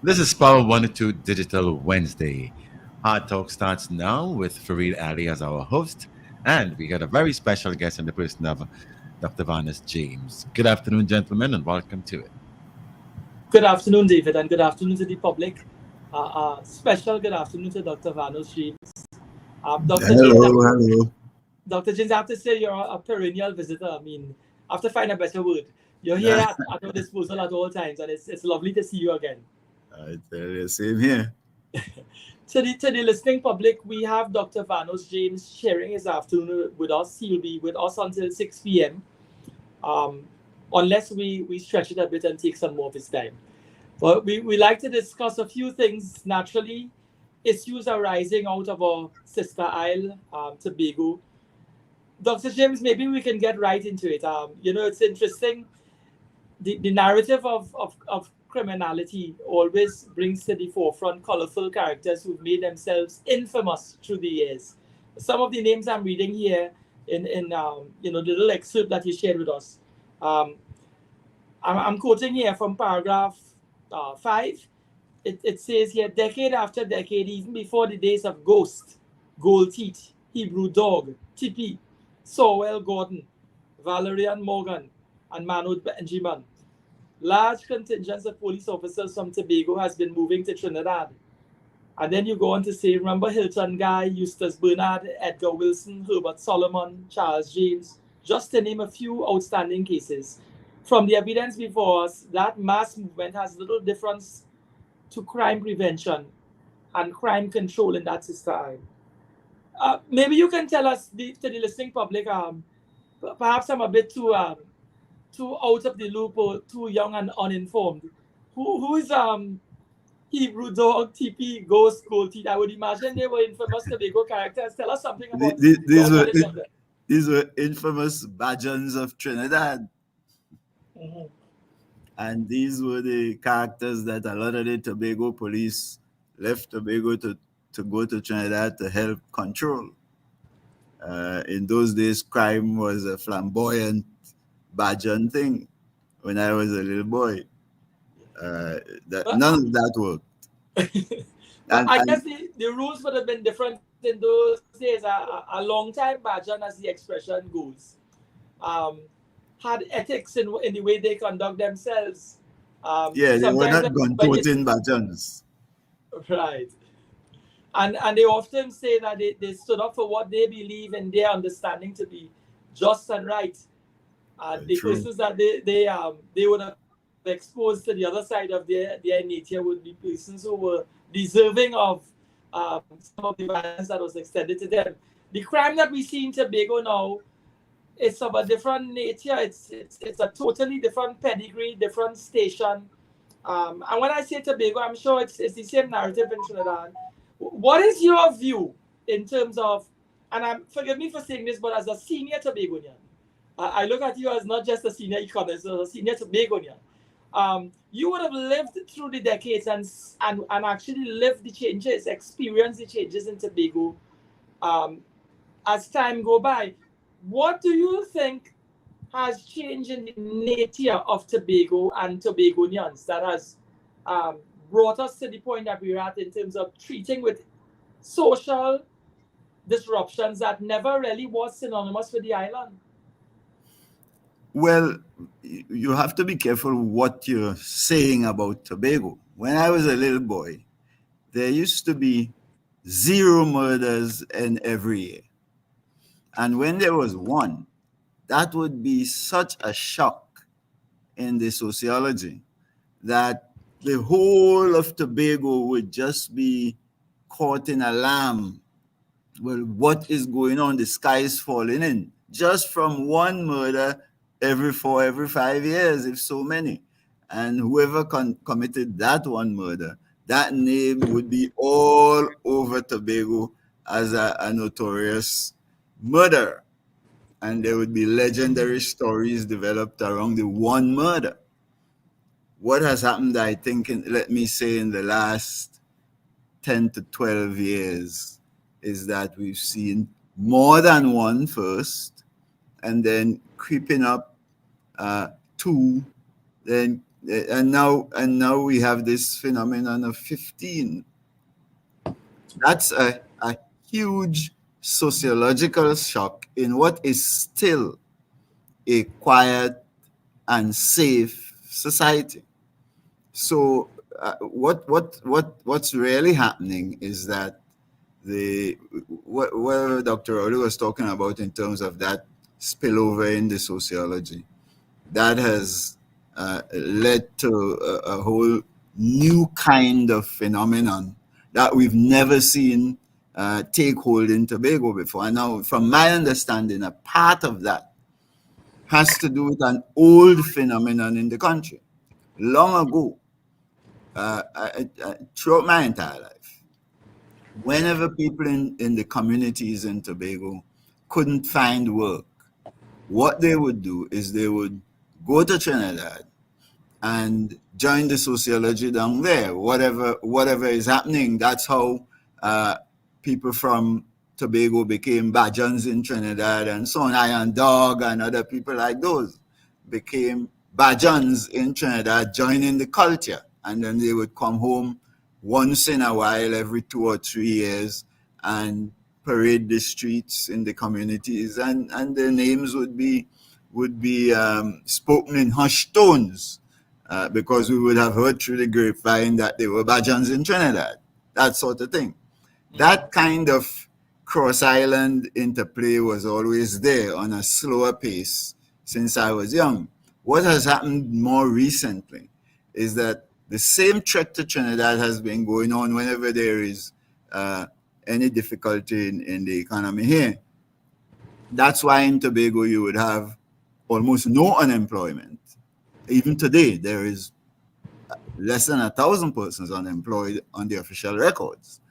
This is Power 102 Digital Wednesday. Hard Talk starts now with Fareed Ali as our host, and we got a very special guest in the person of Dr. Vanus James. Good afternoon, gentlemen, and welcome to it. Good afternoon, David, and good afternoon to the public. Special good afternoon to Dr. Vanus James. Dr. James, Hello, hello. Dr. James, I have to say you're a perennial visitor. I mean, I have to find a better word. You're here at our disposal at all times, and it's lovely to see you again. I tell you, same here. To the listening public, we have Dr. Vanus James sharing his afternoon with us. He'll be with us until 6 p.m. Um, unless we stretch it a bit and take some more of his time. But we like to discuss a few things naturally, issues arising out of our sister isle, Tobago. Dr. James, maybe we can get right into it. It's interesting. The narrative of criminality always brings to the forefront colorful characters who've made themselves infamous through the years. Some of the names I'm reading here in the little excerpt that you shared with us. Um, I'm quoting here from paragraph 5. It says here, decade after decade, even before the days of Ghost, Gold Teeth, Hebrew Dog, Tippy, Sowell Gordon, Valerian Morgan, and Manud Benjamin, large contingents of police officers from Tobago has been moving to Trinidad. And then you go on to say, remember Hilton Guy, Eustace Bernard, Edgar Wilson, Herbert Solomon, Charles James, just to name a few outstanding cases. From the evidence before us, that mass movement has little difference to crime prevention and crime control in that sister isle. Maybe you can tell us, to the listening public, perhaps I'm a bit too out of the loop or too young and uninformed. Who is Hebrew Dog, TP, Ghost, Gold Teeth? I would imagine they were infamous Tobago characters. Tell us something about These your were knowledge of them. these were infamous Bajans of Trinidad, Mhm. and these were the characters that a lot of the Tobago police left Tobago to go to Trinidad to help control. In those days, crime was a flamboyant Bajan thing. When I was a little boy, that But, none of that worked. but And I guess the rules would have been different in those days. A long time Bajan, as the expression goes, um, had ethics in the way they conduct themselves. yeah, they were Sometimes not gun when you toting Bajans. right. And they often say that they stood up for what they believe and their understanding to be just and right. And the True. persons that they would have exposed to the other side of their nature would be persons who were deserving of some of the violence that was extended to them. The crime that we see in Tobago now is of a different nature. It's a totally different pedigree, different station. And when I say Tobago, I'm sure it's the same narrative in Trinidad. What is your view in terms of, and forgive me for saying this, but as a senior Tobagonian, I look at you as not just a senior economist, as a senior Tobagonian. You would have lived through the decades and actually lived the changes, experienced the changes in Tobago um, as time go by. What do you think has changed in the nature of Tobago and Tobagonians that has um, brought us to the point that we're at in terms of treating with social disruptions that never really was synonymous with the island? Well, you have to be careful what you're saying about Tobago. When I was a little boy, there used to be zero murders in every year. And when there was one, that would be such a shock in the sociology that the whole of Tobago would just be caught in alarm. Well, what is going on? The sky is falling in just from one murder every 5 years, if so many. And whoever committed that one murder, that name would be all over Tobago as a notorious murderer. And there would be legendary stories developed around the one murder. What has happened, I think, let me say, in the last 10 to 12 years is that we've seen more than one first, and then creeping up two, then And now we have this phenomenon of 15. That's a huge sociological shock in what is still a quiet and safe society. So what's really happening is that what Dr. Rowley was talking about in terms of that spillover in the sociology, that has led to a whole new kind of phenomenon that we've never seen take hold in Tobago before. And now, from my understanding, a part of that has to do with an old phenomenon in the country. Long ago, throughout my entire life, whenever people in the communities in Tobago couldn't find work, what they would do is they would go to Trinidad and join the sociology down there. Whatever is happening, that's how people from Tobago became Bajans in Trinidad and so on. Iron Dog and other people like those became Bajans in Trinidad, joining the culture. And then they would come home once in a while, every 2 or 3 years, and parade the streets in the communities, and their names would be spoken in hushed tones, because we would have heard through the grapevine that they were Bajans in Trinidad, that sort of thing. That kind of cross-island interplay was always there on a slower pace since I was young. What has happened more recently is that the same threat to Trinidad has been going on whenever there is any difficulty in the economy here. That's why in Tobago you would have almost no unemployment. Even today, there is less than 1,000 persons unemployed on the official records,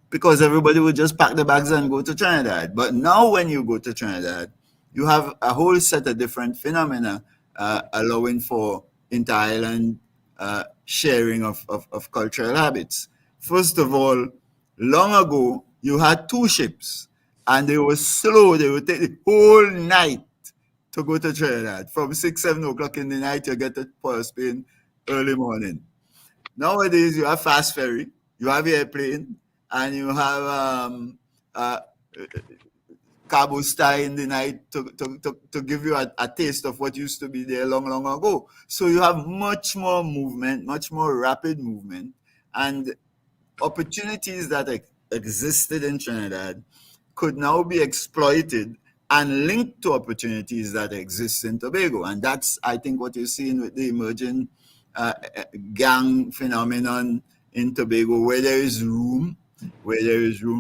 because everybody would just pack the bags and go to Trinidad. But now when you go to Trinidad, you have a whole set of different phenomena allowing for inter-island sharing of cultural habits. First of all, long ago, you had two ships, and they were slow. They would take the whole night to go to Trinidad. From 6, 7 o'clock in the night, you get to Port of Spain early morning. Nowadays, you have fast ferry, you have airplane, and you have Cabo Star in the night to give you a taste of what used to be there long, long ago. So you have much more movement, much more rapid movement, and opportunities that existed in Trinidad could now be exploited and linked to opportunities that exist in Tobago. And that's, I think, what you're seeing with the emerging gang phenomenon in Tobago, where there is room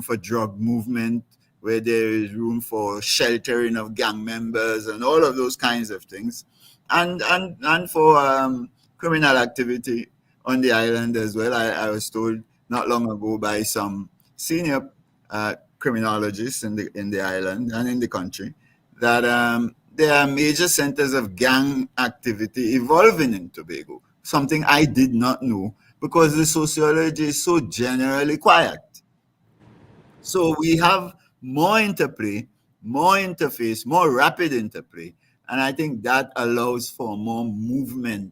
for drug movement, where there is room for sheltering of gang members and all of those kinds of things, and for criminal activity on the island as well. I was told not long ago by some senior criminologists in the island and in the country that there are major centers of gang activity evolving in Tobago, something I did not know because the sociology is so generally quiet. So we have more interplay, more interface, more rapid interplay, and I think that allows for more movement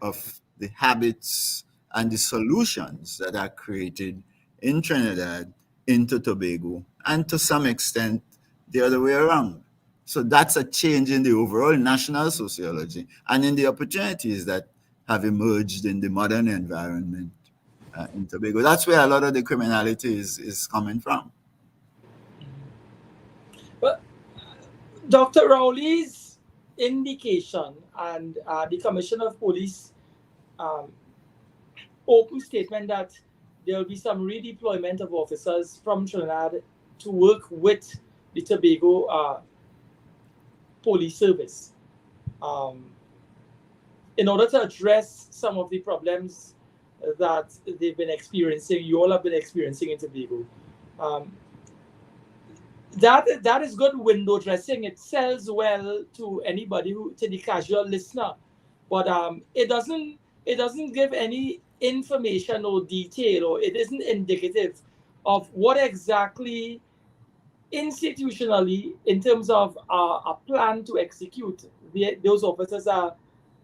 of the habits and the solutions that are created in Trinidad into Tobago, and to some extent the other way around. So that's a change in the overall national sociology and in the opportunities that have emerged in the modern environment in Tobago. That's where a lot of the criminality is coming from. But Dr. Rowley's indication and the Commissioner of Police um, open statement that there will be some redeployment of officers from Trinidad to work with the Tobago police service um, in order to address some of the problems that they've been experiencing, you all have been experiencing in Tobago. Um, that is good window dressing. It sells well to anybody to the casual listener, but it doesn't give any information or detail, or it isn't indicative of what exactly institutionally, in terms of a plan to execute those officers are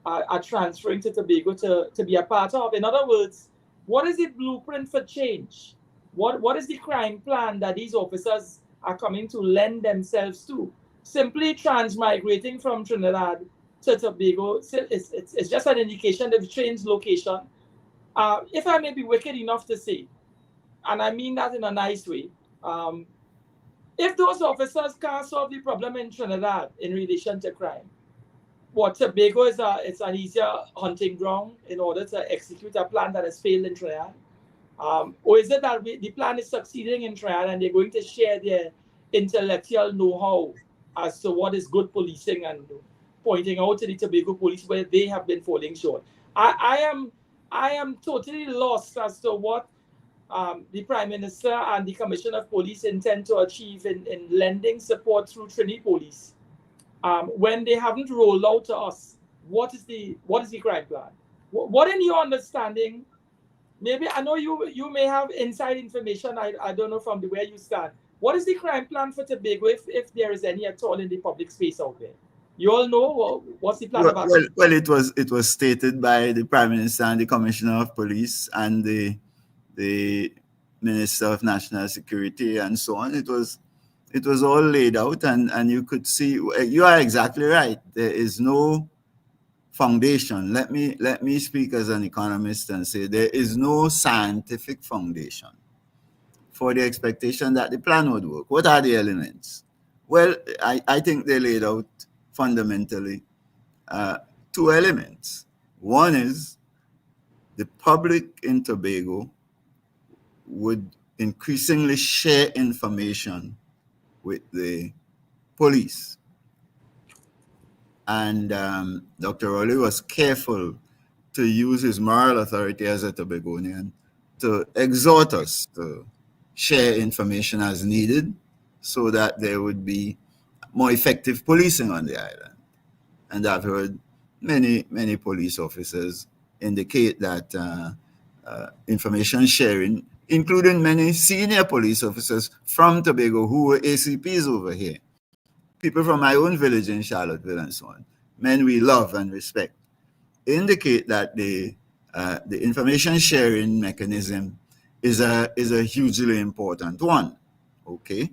are transferring to Tobago to be a part of. In other words, what is the blueprint for change? What is the crime plan that these officers are coming to lend themselves to? Simply transmigrating from Trinidad to Tobago, it's just an indication they've changed location. If I may be wicked enough to say, and I mean that in a nice way, um, if those officers can't solve the problem in Trinidad in relation to crime, what Tobago is it's an easier hunting ground in order to execute a plan that has failed in Trinidad? Or is it that the plan is succeeding in Trinidad and they're going to share their intellectual know-how as to what is good policing and pointing out to the Tobago police where they have been falling short? I am totally lost as to what the Prime Minister and the Commissioner of Police intend to achieve in lending support through Trini Police when they haven't rolled out to us what is the crime plan. What in your understanding, maybe I know you may have inside information, I don't know from where you stand, what is the crime plan for Tobago if there is any at all in the public space out there? You all know what's the plan of action? Well, it was stated by the Prime Minister and the Commissioner of Police and the Minister of National Security and so on. It was all laid out, and you could see. You are exactly right. There is no foundation. Let me speak as an economist and say there is no scientific foundation for the expectation that the plan would work. What are the elements? Well, I think they laid out fundamentally two elements. One is the public in Tobago would increasingly share information with the police. And Dr. Rowley was careful to use his moral authority as a Tobagonian to exhort us to share information as needed so that there would be more effective policing on the island. And I've heard many police officers indicate that information sharing, including many senior police officers from Tobago who were ACPs over here, people from my own village in Charlottesville and so on, men we love and respect, indicate that the information sharing mechanism is a hugely important one. Okay,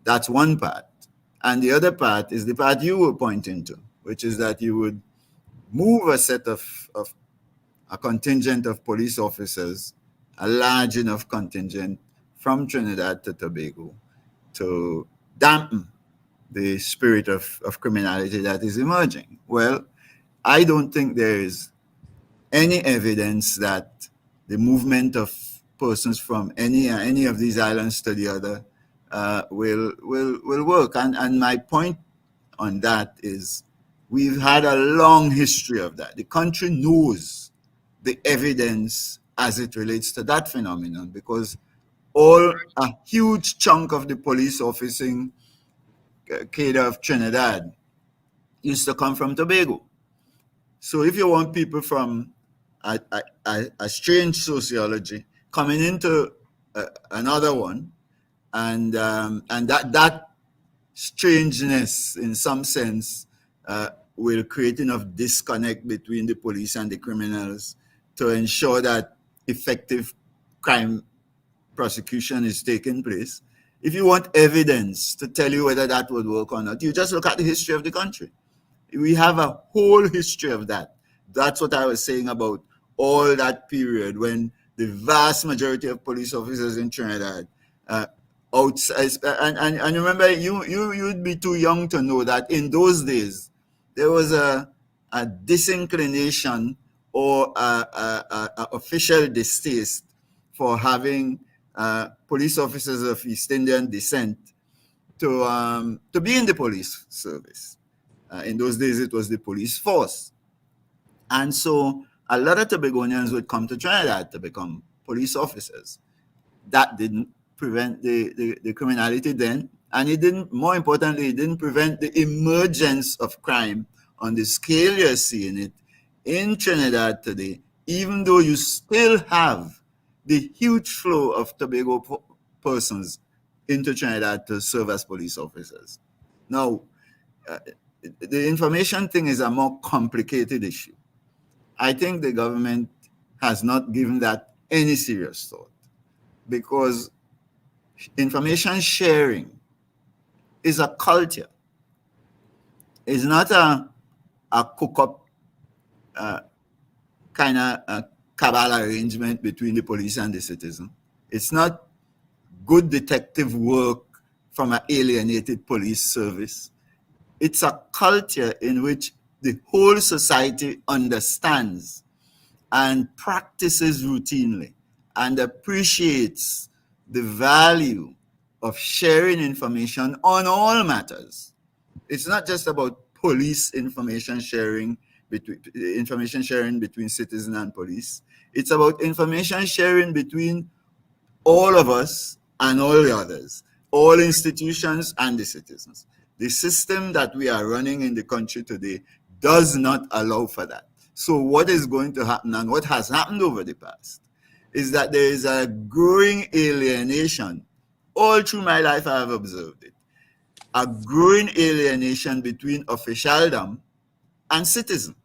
that's one part. And the other part is the part you were pointing to, which is that you would move a set of a contingent of police officers, a large enough contingent from Trinidad to Tobago to dampen the spirit of criminality that is emerging. Well, I don't think there is any evidence that the movement of persons from any of these islands to the other will work. And my point on that is we've had a long history of that. The country knows the evidence as it relates to that phenomenon because a huge chunk of the police officing cadre of Trinidad used to come from Tobago. So if you want people from a strange sociology coming into another one, and that strangeness, in some sense, will create enough disconnect between the police and the criminals to ensure that effective crime prosecution is taking place. If you want evidence to tell you whether that would work or not, you just look at the history of the country. We have a whole history of that. That's what I was saying about all that period when the vast majority of police officers in Trinidad outside, and remember, you'd be too young to know that in those days there was a disinclination or a official distaste for having police officers of East Indian descent to be in the police service. In those days, it was the police force. And so a lot of Tobagonians would come to Trinidad to become police officers. That didn't prevent the criminality then. And it didn't, more importantly, it didn't prevent the emergence of crime on the scale you're seeing it in Trinidad today, even though you still have the huge flow of Tobago persons into Trinidad to serve as police officers. Now, the information thing is a more complicated issue. I think the government has not given that any serious thought, because information sharing is a culture. It's not a cook-up kind of cabal arrangement between the police and the citizen. It's not good detective work from an alienated police service. It's a culture in which the whole society understands and practices routinely and appreciates the value of sharing information on all matters. It's not just about police information sharing between citizen and police. It's about information sharing between all of us and all the others, all institutions and the citizens. The system that we are running in the country today does not allow for that. So what is going to happen, and what has happened over the past, is that there is a growing alienation. All through my life I have observed it. A growing alienation between officialdom and citizen.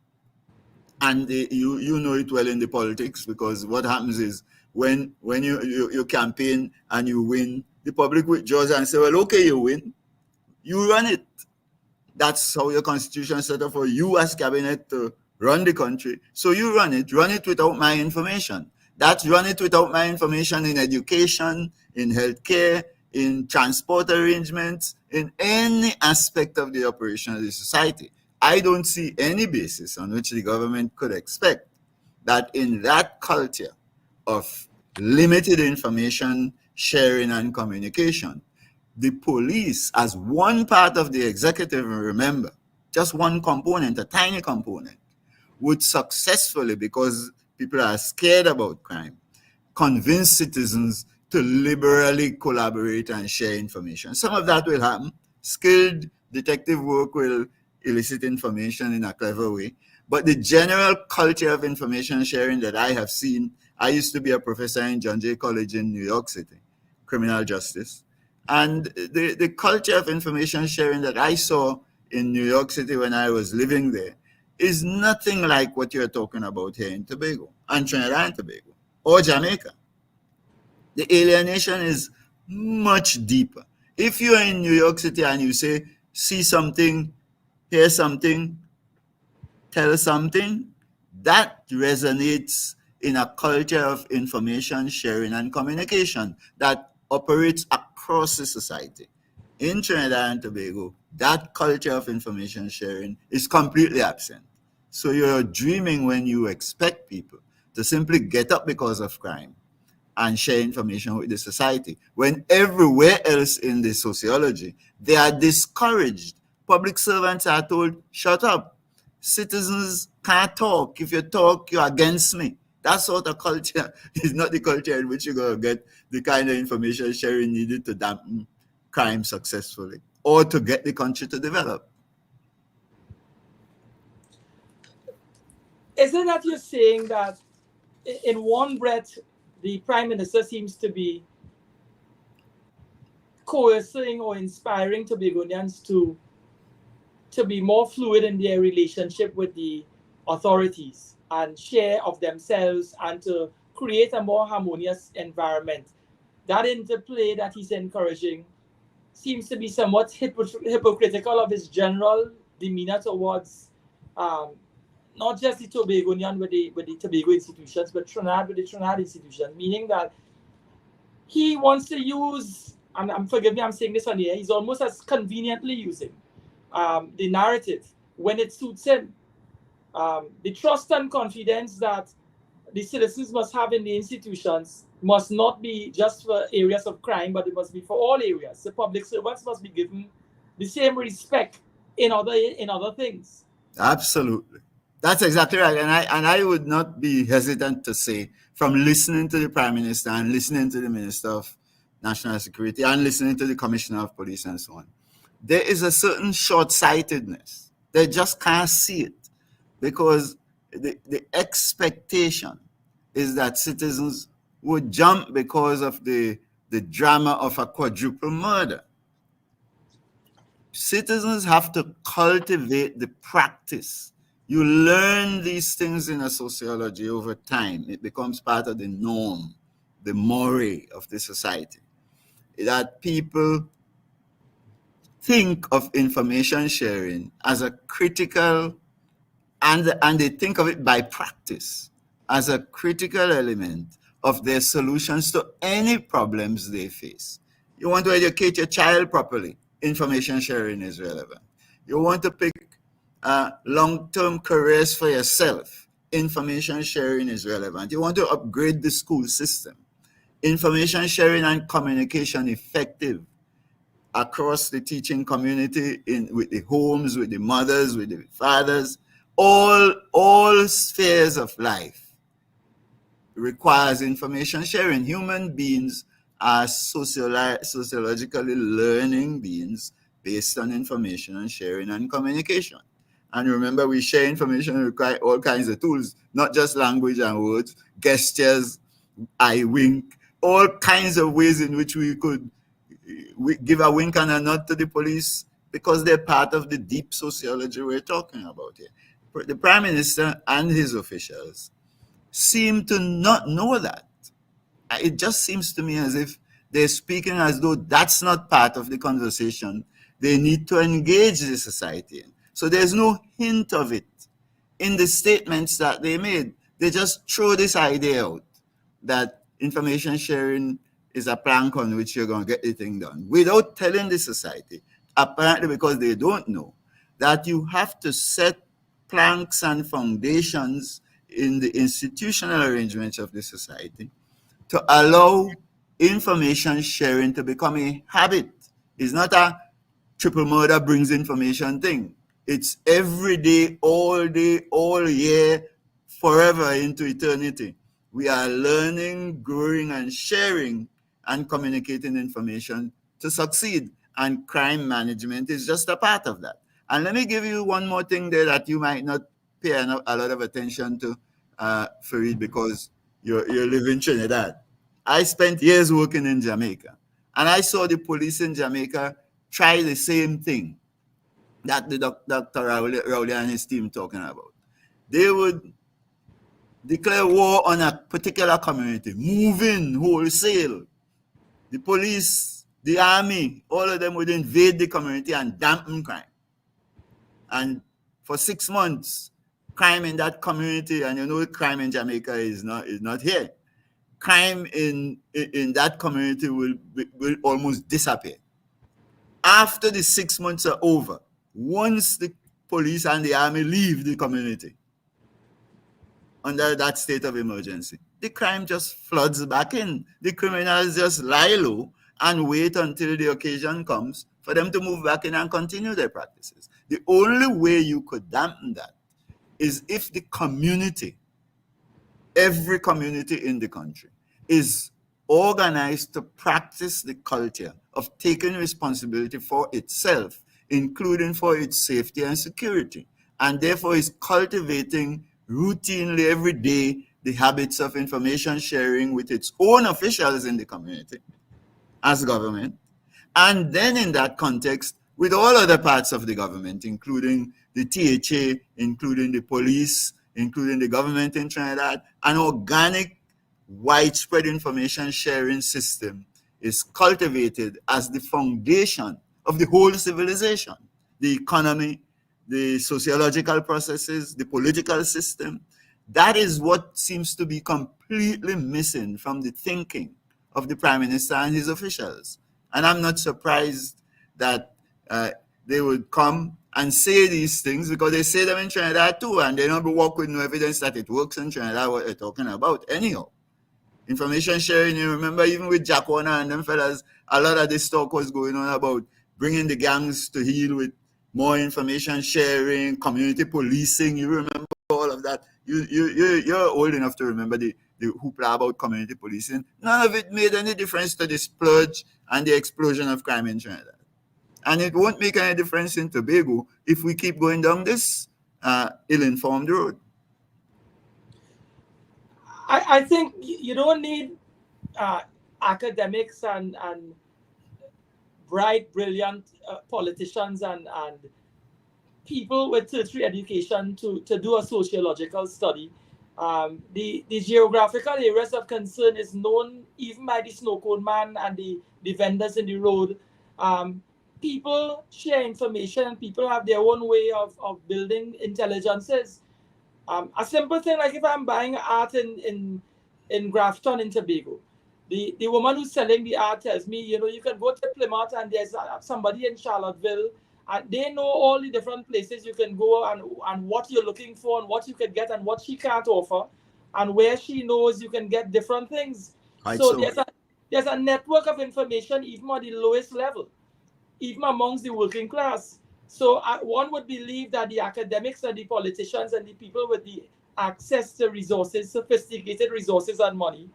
And you know it well in the politics, because what happens is when you campaign and you win, the public withdraws and say, well, okay, you win, you run it. That's how your constitution set up for you as cabinet to run the country. So you run it without my information. That's run it without my information in education, in healthcare, in transport arrangements, in any aspect of the operation of the society. I don't see any basis on which the government could expect that in that culture of limited information sharing and communication, the police, as one part of the executive, remember, just one component, a tiny component, would successfully, because people are scared about crime, convince citizens to liberally collaborate and share information. Some of that will happen. Skilled detective work will elicit information in a clever way. But the general culture of information sharing that I have seen, I used to be a professor in John Jay College in New York City, criminal justice. And the culture of information sharing that I saw in New York City when I was living there is nothing like what you're talking about here in Tobago, and Trinidad and Tobago, or Jamaica. The alienation is much deeper. If you're in New York City and you say, see something, hear something, tell something, that resonates in a culture of information sharing and communication that operates across the society. In Trinidad and Tobago, that culture of information sharing is completely absent. So you're dreaming when you expect people to simply get up because of crime and share information with the society, when everywhere else in the sociology, they are discouraged. Public servants are told, shut up. Citizens can't talk. If you talk, you're against me. That sort of culture is not the culture in which you're going to get the kind of information sharing needed to dampen crime successfully or to get the country to develop. Is it that you're saying that in one breath, the Prime Minister seems to be coercing or inspiring Tobagonians to be more fluid in their relationship with the authorities and share of themselves and to create a more harmonious environment? That interplay that he's encouraging seems to be somewhat hypocritical of his general demeanor towards not just the Tobagonian with the Tobago institutions, but Trinidad with the Trinidad institutions, meaning that he wants to use, and forgive me, I'm saying this on here, he's almost as conveniently using the narrative when it suits him. The trust and confidence that the citizens must have in the institutions must not be just for areas of crime, but it must be for all areas. The public servants must be given the same respect in other things. Absolutely. That's exactly right. And I would not be hesitant to say, from listening to the Prime Minister and listening to the Minister of National Security and listening to the Commissioner of Police and so on, there is a certain short-sightedness. They just can't see it, because the expectation is that citizens would jump because of the drama of a quadruple murder. Citizens have to cultivate the practice. You learn these things in a sociology over time. It becomes part of the norm, the mores of the society. That people think of information sharing as a critical, and they think of it by practice as a critical element of their solutions to any problems they face. You want to educate your child properly, information sharing is relevant. You want to pick long-term careers for yourself, information sharing is relevant. You want to upgrade the school system, information sharing and communication effective across the teaching community, in with the homes, with the mothers, with the fathers, all spheres of life requires information sharing. Human beings are sociologically learning beings based on information and sharing and communication. And remember, we share information with all kinds of tools, not just language and words, gestures, eye wink, all kinds of ways in which we could give a wink and a nod to the police, because they're part of the deep sociology we're talking about here. The Prime Minister and his officials seem to not know that. It just seems to me as if they're speaking as though that's not part of the conversation they need to engage the society in. So there's no hint of it in the statements that they made. They just throw this idea out that information sharing is a plank on which you're going to get the thing done, without telling the society, apparently because they don't know, that you have to set planks and foundations in the institutional arrangements of the society to allow information sharing to become a habit. It's not a triple murder brings information thing. It's every day, all year, forever into eternity. We are learning, growing, and sharing and communicating information to succeed. And crime management is just a part of that. And let me give you one more thing there that you might not pay a lot of attention to, Farid, because you live in Trinidad. I spent years working in Jamaica, and I saw the police in Jamaica try the same thing that the Dr. Rowley and his team talking about. They would declare war on a particular community, move in wholesale. The police, the army, all of them would invade the community and dampen crime. And for 6 months, crime in that community, and you know crime in Jamaica is not here. Crime in that community will almost disappear. After the 6 months are over, once the police and the army leave the community under that state of emergency, the crime just floods back in. The criminals just lie low and wait until the occasion comes for them to move back in and continue their practices. The only way you could dampen that is if the community, every community in the country, is organized to practice the culture of taking responsibility for itself, including for its safety and security, and therefore is cultivating routinely every day the habits of information sharing with its own officials in the community as government, and then in that context with all other parts of the government, including the THA, including the police, including the government in Trinidad. An organic, widespread information sharing system is cultivated as the foundation of the whole civilization, the economy, the sociological processes, the political system. That is what seems to be completely missing from the thinking of the Prime Minister and his officials. And I'm not surprised that they would come and say these things, because they say them in Trinidad too, and they don't work with no evidence that it works in Trinidad, what they're talking about. Anyhow, information sharing, you remember even with Jack Warner and them fellas, a lot of this talk was going on about bringing the gangs to heel with more information sharing, community policing. You remember all of that. You're old enough to remember the hoopla about community policing. None of it made any difference to the splurge and the explosion of crime in Trinidad. And it won't make any difference in Tobago if we keep going down this ill-informed road. I think you don't need academics and bright, brilliant politicians and people with tertiary education to do a sociological study. The geographical areas of concern is known even by the snow cone man and the vendors in the road. Um, People share information and people have their own way of building intelligences. A simple thing like if I'm buying art in Grafton in Tobago, the woman who's selling the art tells me, you can go to Plymouth and there's somebody in Charlottesville, and they know all the different places you can go and what you're looking for and what you can get and what she can't offer, and where she knows you can get different things. Right, So so there's a network of information even at the lowest level, even amongst the working class. So one would believe that the academics and the politicians and the people with the access to resources, sophisticated resources and money,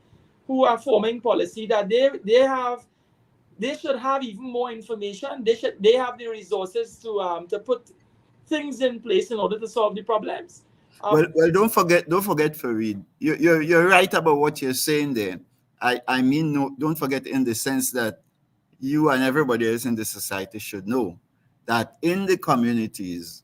who are forming policy, that they should have even more information. They have the resources to put things in place in order to solve the problems. well, don't forget, Farid. You're right about what you're saying there. I mean, no, don't forget in the sense that you and everybody else in the society should know that in the communities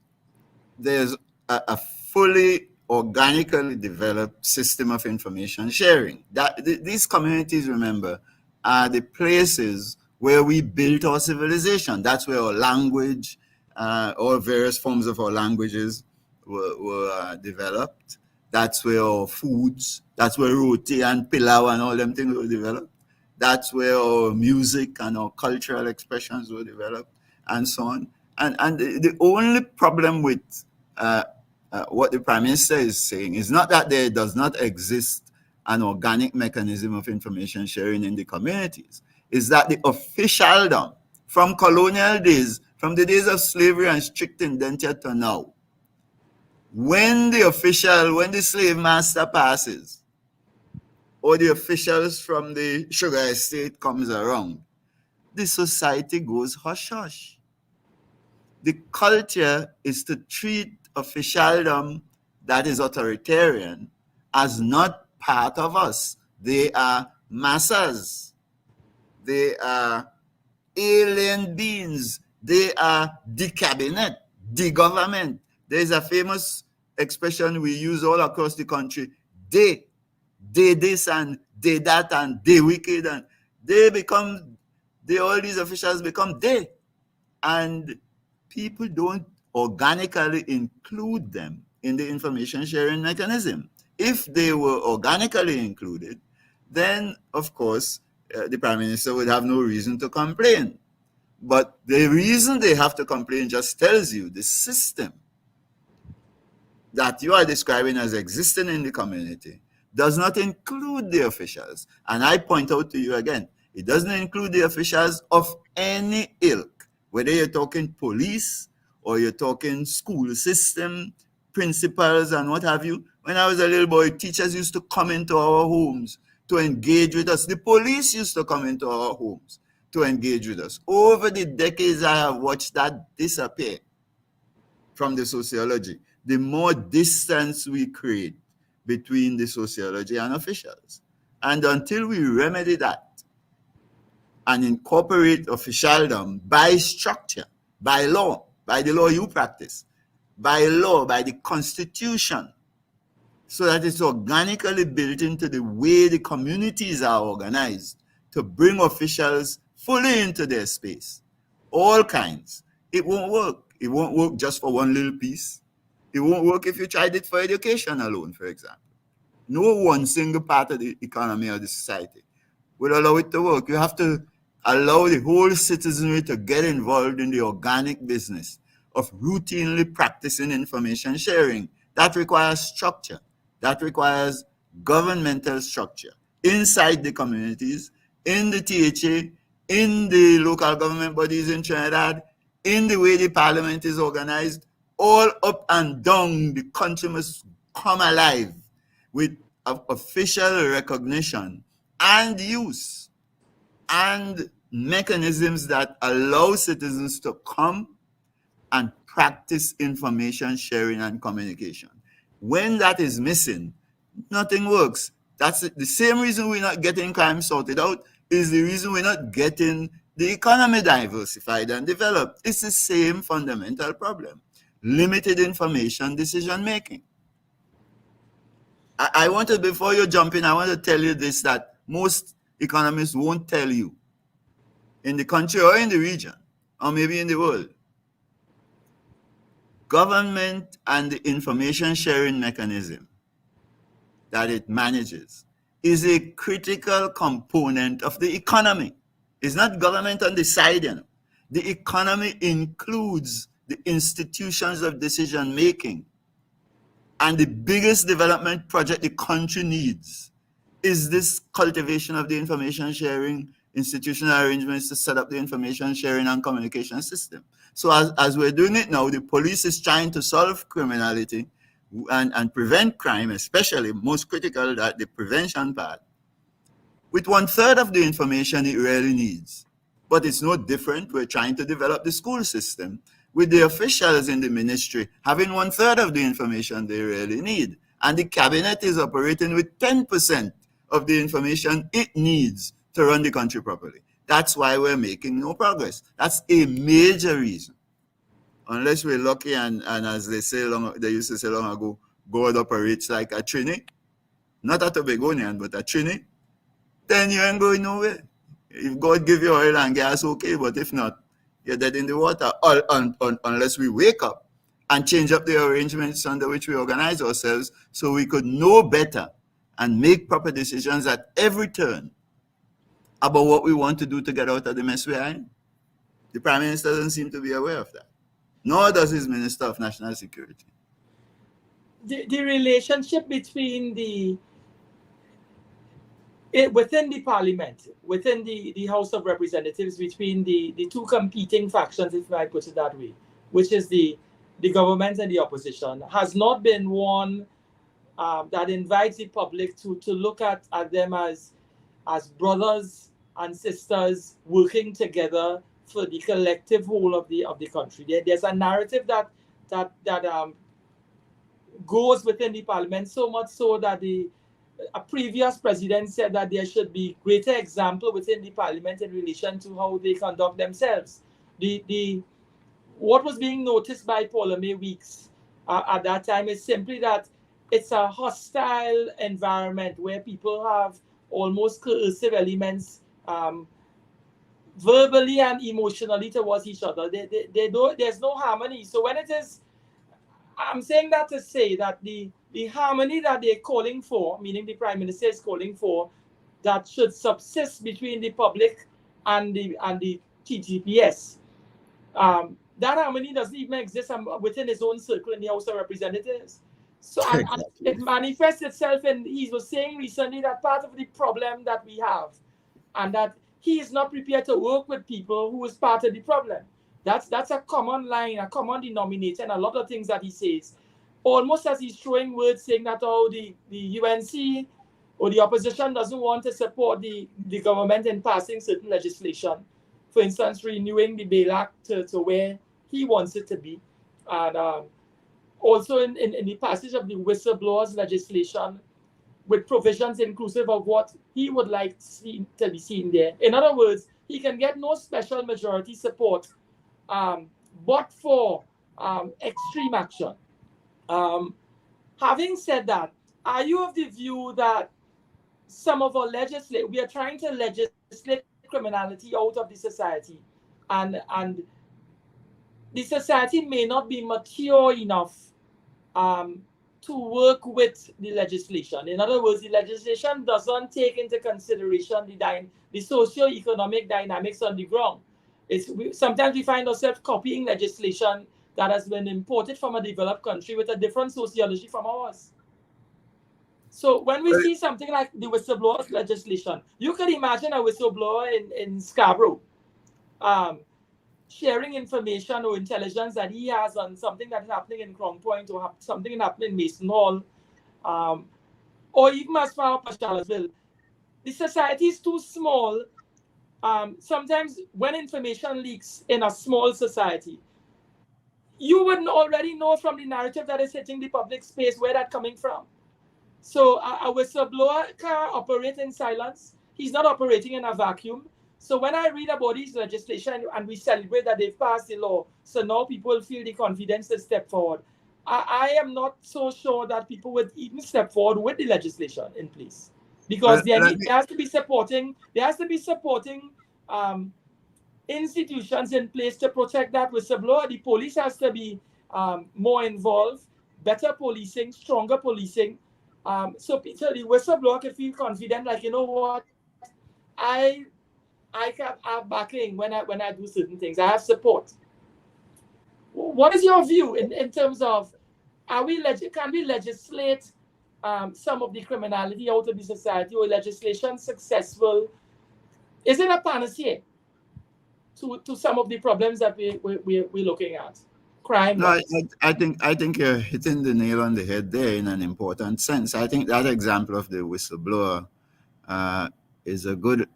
there's a fully organically developed system of information sharing. That these communities, remember, are the places where we built our civilization. That's where our language, or various forms of our languages were developed. That's where our foods, that's where roti and pilau and all them things were developed. That's where our music and our cultural expressions were developed, and so on. And the only problem with what the Prime Minister is saying is not that there does not exist an organic mechanism of information sharing in the communities, is that the officialdom from colonial days, from the days of slavery and strict indenture to now, when the slave master passes, or the officials from the sugar estate comes around, the society goes hush-hush. The culture is to treat officialdom that is authoritarian as not part of us. They are masses. They are alien beings. They are the cabinet, the government. There's a famous expression we use all across the country. They this and they that and they wicked, and all these officials become they. And people don't organically include them in the information sharing mechanism. If they were organically included, then of course the Prime Minister would have no reason to complain. But the reason they have to complain just tells you the system that you are describing as existing in the community does not include the officials. And I point out to you again, it doesn't include the officials of any ilk, whether you're talking police or you're talking school system, principals and what have you. When I was a little boy, teachers used to come into our homes to engage with us. The police used to come into our homes to engage with us. Over the decades, I have watched that disappear from the sociology. The more distance we create between the sociology and officials. And until we remedy that and incorporate officialdom by structure, by law, by the law you practice, by law, by the constitution, so that it's organically built into the way the communities are organized to bring officials fully into their space, all kinds, it won't work. It won't work just for one little piece. It won't work if you tried it for education alone, for example. No one single part of the economy or the society will allow it to work. You have to allow the whole citizenry to get involved in the organic business of routinely practicing information sharing. That requires structure. That requires governmental structure inside the communities, in the THA, in the local government bodies in Trinidad, in the way the parliament is organized, all up and down the country must come alive with official recognition and use and mechanisms that allow citizens to come and practice information sharing and communication. When that is missing, nothing works. That's the same reason we're not getting crime sorted out, is the reason we're not getting the The economy diversified and developed. It's the same fundamental problem. Limited information decision making. I wanted, before you jump in, I want to tell you this, that most economists won't tell you, in the country or in the region, or maybe in the world, government and the information sharing mechanism that it manages is a critical component of the economy. It's not government on the side. The economy includes the institutions of decision making. And the biggest development project the country needs is this cultivation of the information sharing institutional arrangements to set up the information sharing and communication system. So as we're doing it now, the police is trying to solve criminality and prevent crime, especially most critical, that the prevention part, with 1/3 of the information it really needs. But it's no different. We're trying to develop the school system with the officials in the ministry having 1/3 of the information they really need. And the cabinet is operating with 10% of the information it needs to run the country properly. That's why we're making no progress. That's a major reason. Unless we're lucky and as they used to say long ago, God operates like a Trini, not a Tobagonian, but a Trini, then you ain't going nowhere. If God give you oil and gas, okay, but if not, you're dead in the water, unless we wake up and change up the arrangements under which we organize ourselves so we could know better and make proper decisions at every turn about what we want to do to get out of the mess we're in. The Prime Minister doesn't seem to be aware of that, nor does his Minister of National Security. The relationship between within the parliament, within the House of Representatives, between the two competing factions, if I put it that way, which is the government and the opposition, has not been one that invites the public to look at them as brothers and sisters working together for the collective whole of the country. There's a narrative that goes within the parliament, so much so that a previous president said that there should be greater example within the parliament in relation to how they conduct themselves. What was being noticed by Paul Weeks at that time is simply that it's a hostile environment where people have almost coercive elements verbally and emotionally towards each other. There's no harmony. So when it is, I'm saying that to say that the harmony that they're calling for, meaning the Prime Minister is calling for, that should subsist between the public and the TTPS. That harmony doesn't even exist within his own circle in the House of Representatives. So and it manifests itself in, he was saying recently that part of the problem that we have, and that he is not prepared to work with people who is part of the problem. That's a common line, a common denominator, and a lot of things that he says, almost as he's throwing words saying that the UNC or the opposition doesn't want to support the government in passing certain legislation. For instance, renewing the Bail Act to where he wants it to be. And also in the passage of the whistleblowers legislation with provisions inclusive of what he would like to be seen there. In other words, he can get no special majority support but for extreme action. Having said that, are you of the view that some of our we are trying to legislate criminality out of the society, and the society may not be mature enough to work with the legislation? In other words, the legislation doesn't take into consideration the socio-economic dynamics on the ground. Sometimes we find ourselves copying legislation that has been imported from a developed country with a different sociology from ours. So when we see something like the whistleblowers legislation, you can imagine a whistleblower in Scarborough sharing information or intelligence that he has on something that's happening in Crown Point or something happening in Mason Hall, or even as far up as Charlottesville. The society is too small. Sometimes when information leaks in a small society, you would already know from the narrative that is hitting the public space where that's coming from. So a whistleblower can operate in silence. He's not operating in a vacuum. So when I read about these legislation and we celebrate that they've passed the law, so now people feel the confidence to step forward. I am not so sure that people would even step forward with the legislation in place, because Well, let me, there has to be supporting um, institutions in place to protect that whistleblower. The police has to be more involved, better policing, stronger policing. So the whistleblower can feel confident, like, you know what, I I can have backing when I do certain things. I have support. What is your view in terms of, can we legislate some of the criminality out of the society, or legislation successful? Is it a panacea to some of the problems that we're looking at, crime no, wise? I think you're hitting the nail on the head there in an important sense. I think that example of the whistleblower uh, is a good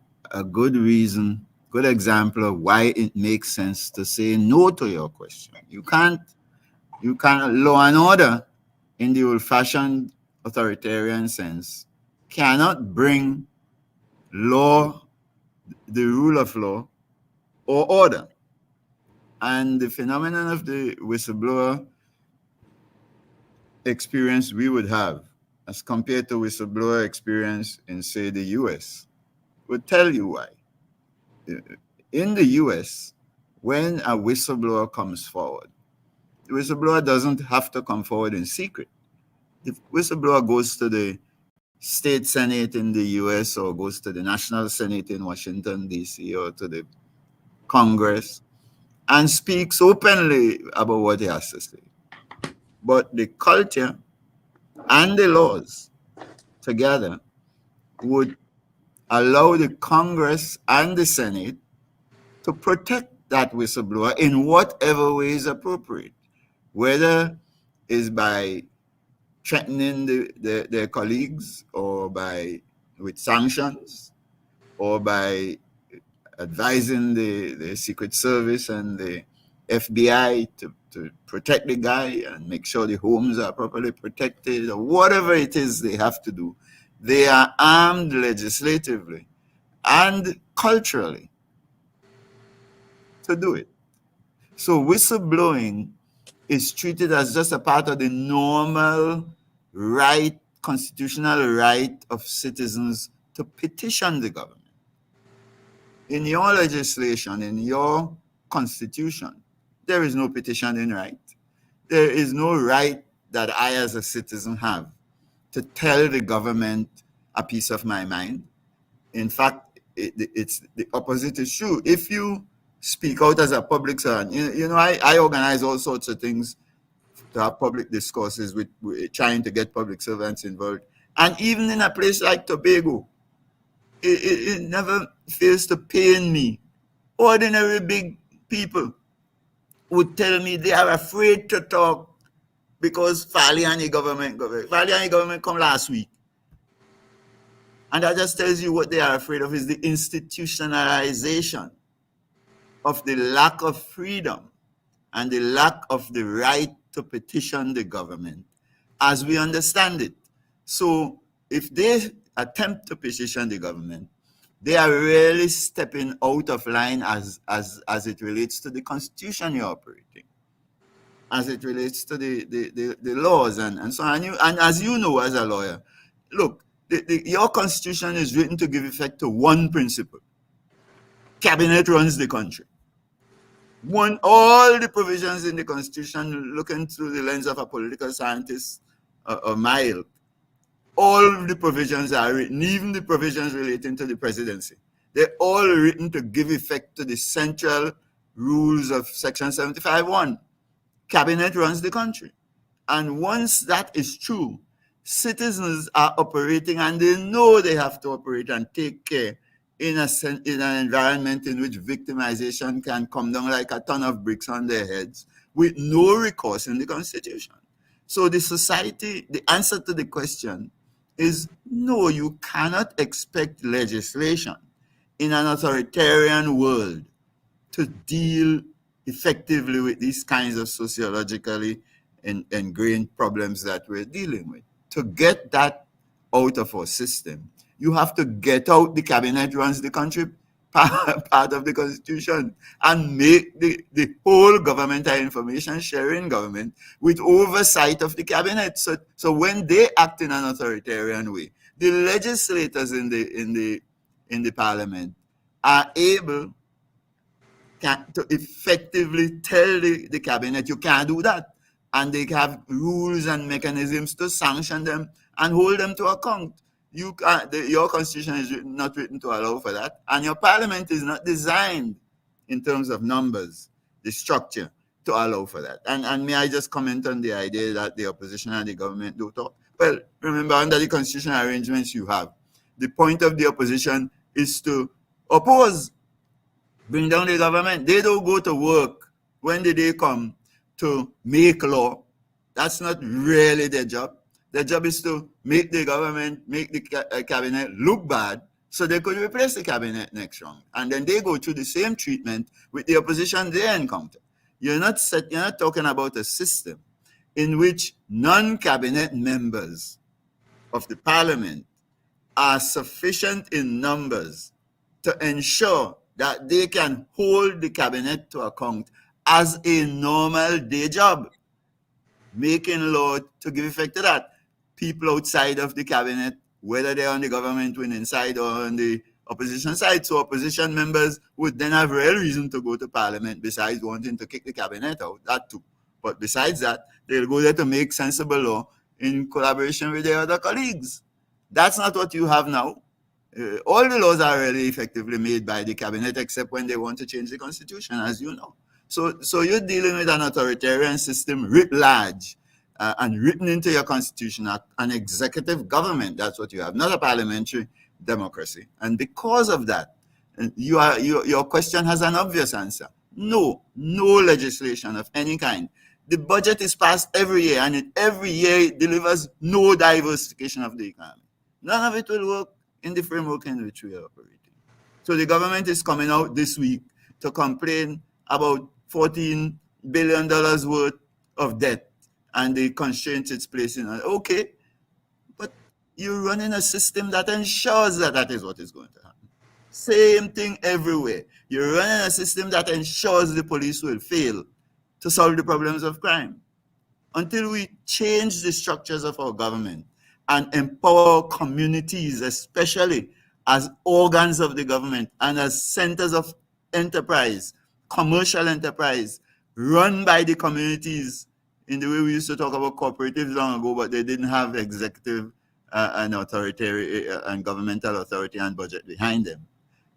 reason, good example of why it makes sense to say no to your question. You can't law and order in the old-fashioned authoritarian sense cannot bring law, the rule of law, or order. And the phenomenon of the whistleblower experience we would have as compared to whistleblower experience in, say, the US would tell you why. In the US, when a whistleblower comes forward, the whistleblower doesn't have to come forward in secret. If whistleblower goes to the state senate in the US or goes to the national senate in Washington, D.C., or to the Congress and speaks openly about what he has to say. But the culture and the laws together would allow the Congress and the Senate to protect that whistleblower in whatever way is appropriate, whether is by threatening their colleagues, or by with sanctions, or by advising the Secret Service and the FBI to protect the guy and make sure the homes are properly protected, or whatever it is they have to do. They are armed legislatively and culturally to do it. So whistleblowing is treated as just a part of the normal right, constitutional right of citizens to petition the government. In your legislation, in your constitution, there is no petitioning right. There is no right that I as a citizen have to tell the government a piece of my mind. In fact, it's the opposite is true. If you speak out as a public servant, I organize all sorts of things to have public discourses with trying to get public servants involved. And even in a place like Tobago, it never fails to pain me. Ordinary big people would tell me they are afraid to talk because Faliani government come last week. And that just tells you what they are afraid of is the institutionalization of the lack of freedom and the lack of the right to petition the government as we understand it. So if they attempt to petition the government, they are really stepping out of line as it relates to the constitution you're operating, as it relates to the laws and so on. And as you know as a lawyer, look, your constitution is written to give effect to one principle. Cabinet runs the country. All the provisions in the constitution, looking through the lens of a political scientist or mile, all the provisions are written, even the provisions relating to the presidency. They're all written to give effect to the central rules of Section 75(1). Cabinet runs the country. And once that is true, citizens are operating, and they know they have to operate and take care in an environment in which victimization can come down like a ton of bricks on their heads with no recourse in the Constitution. So the answer to the question is no, you cannot expect legislation in an authoritarian world to deal effectively with these kinds of sociologically ingrained problems that we're dealing with. To get that out of our system, you have to get out the cabinet runs the country part of the constitution and make the whole government an information sharing government with oversight of the cabinet. So when they act in an authoritarian way, the legislators in the parliament are able to effectively tell the cabinet you can't do that, and they have rules and mechanisms to sanction them and hold them to account. You can't, your constitution is not written to allow for that, and your parliament is not designed in terms of numbers, the structure, to allow for that. And may I just comment on the idea that the opposition and the government do talk? Well, remember, under the constitutional arrangements you have, the point of the opposition is to oppose, bring down the government. They don't go to work when they come to make law. That's not really their job. Their job is to make the government, make the cabinet look bad so they could replace the cabinet next round. And then they go through the same treatment with the opposition they encounter. You're not talking about a system in which non-cabinet members of the parliament are sufficient in numbers to ensure that they can hold the cabinet to account as a normal day job, making law to give effect to that. People outside of the cabinet, whether they're on the government winning side or on the opposition side, so opposition members would then have real reason to go to parliament besides wanting to kick the cabinet out, that too. But besides that, they'll go there to make sensible law in collaboration with their other colleagues. That's not what you have now. All the laws are really effectively made by the cabinet, except when they want to change the constitution, as you know. So you're dealing with an authoritarian system writ large and written into your constitution, an executive government. That's what you have, not a parliamentary democracy. And because of that, your question has an obvious answer. No legislation of any kind. The budget is passed every year, and every year it delivers no diversification of the economy. None of it will work in the framework in which we are operating. So the government is coming out this week to complain about $14 billion worth of debt and the constraints it's placing on. Okay, but you're running a system that ensures that that is what is going to happen. Same thing everywhere. You're running a system that ensures the police will fail to solve the problems of crime. Until we change the structures of our government and empower communities, especially as organs of the government and as centers of enterprise, commercial enterprise, run by the communities in the way we used to talk about cooperatives long ago, but they didn't have executive and authoritarian and governmental authority and budget behind them.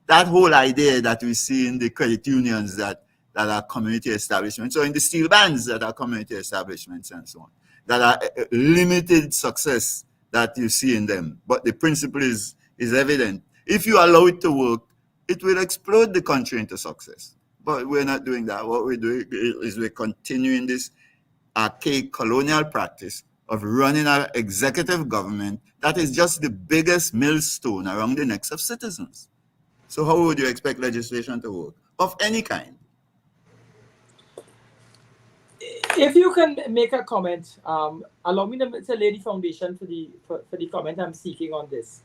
That whole idea that we see in the credit unions that are community establishments, or in the steel bands that are community establishments and so on, that are limited success that you see in them. But the principle is evident. If you allow it to work, it will explode the country into success. But we're not doing that. What we're doing is we're continuing this archaic colonial practice of running our executive government that is just the biggest millstone around the necks of citizens. So how would you expect legislation to work of any kind? If you can make a comment, allow me to lay the foundation for the comment I'm seeking on this.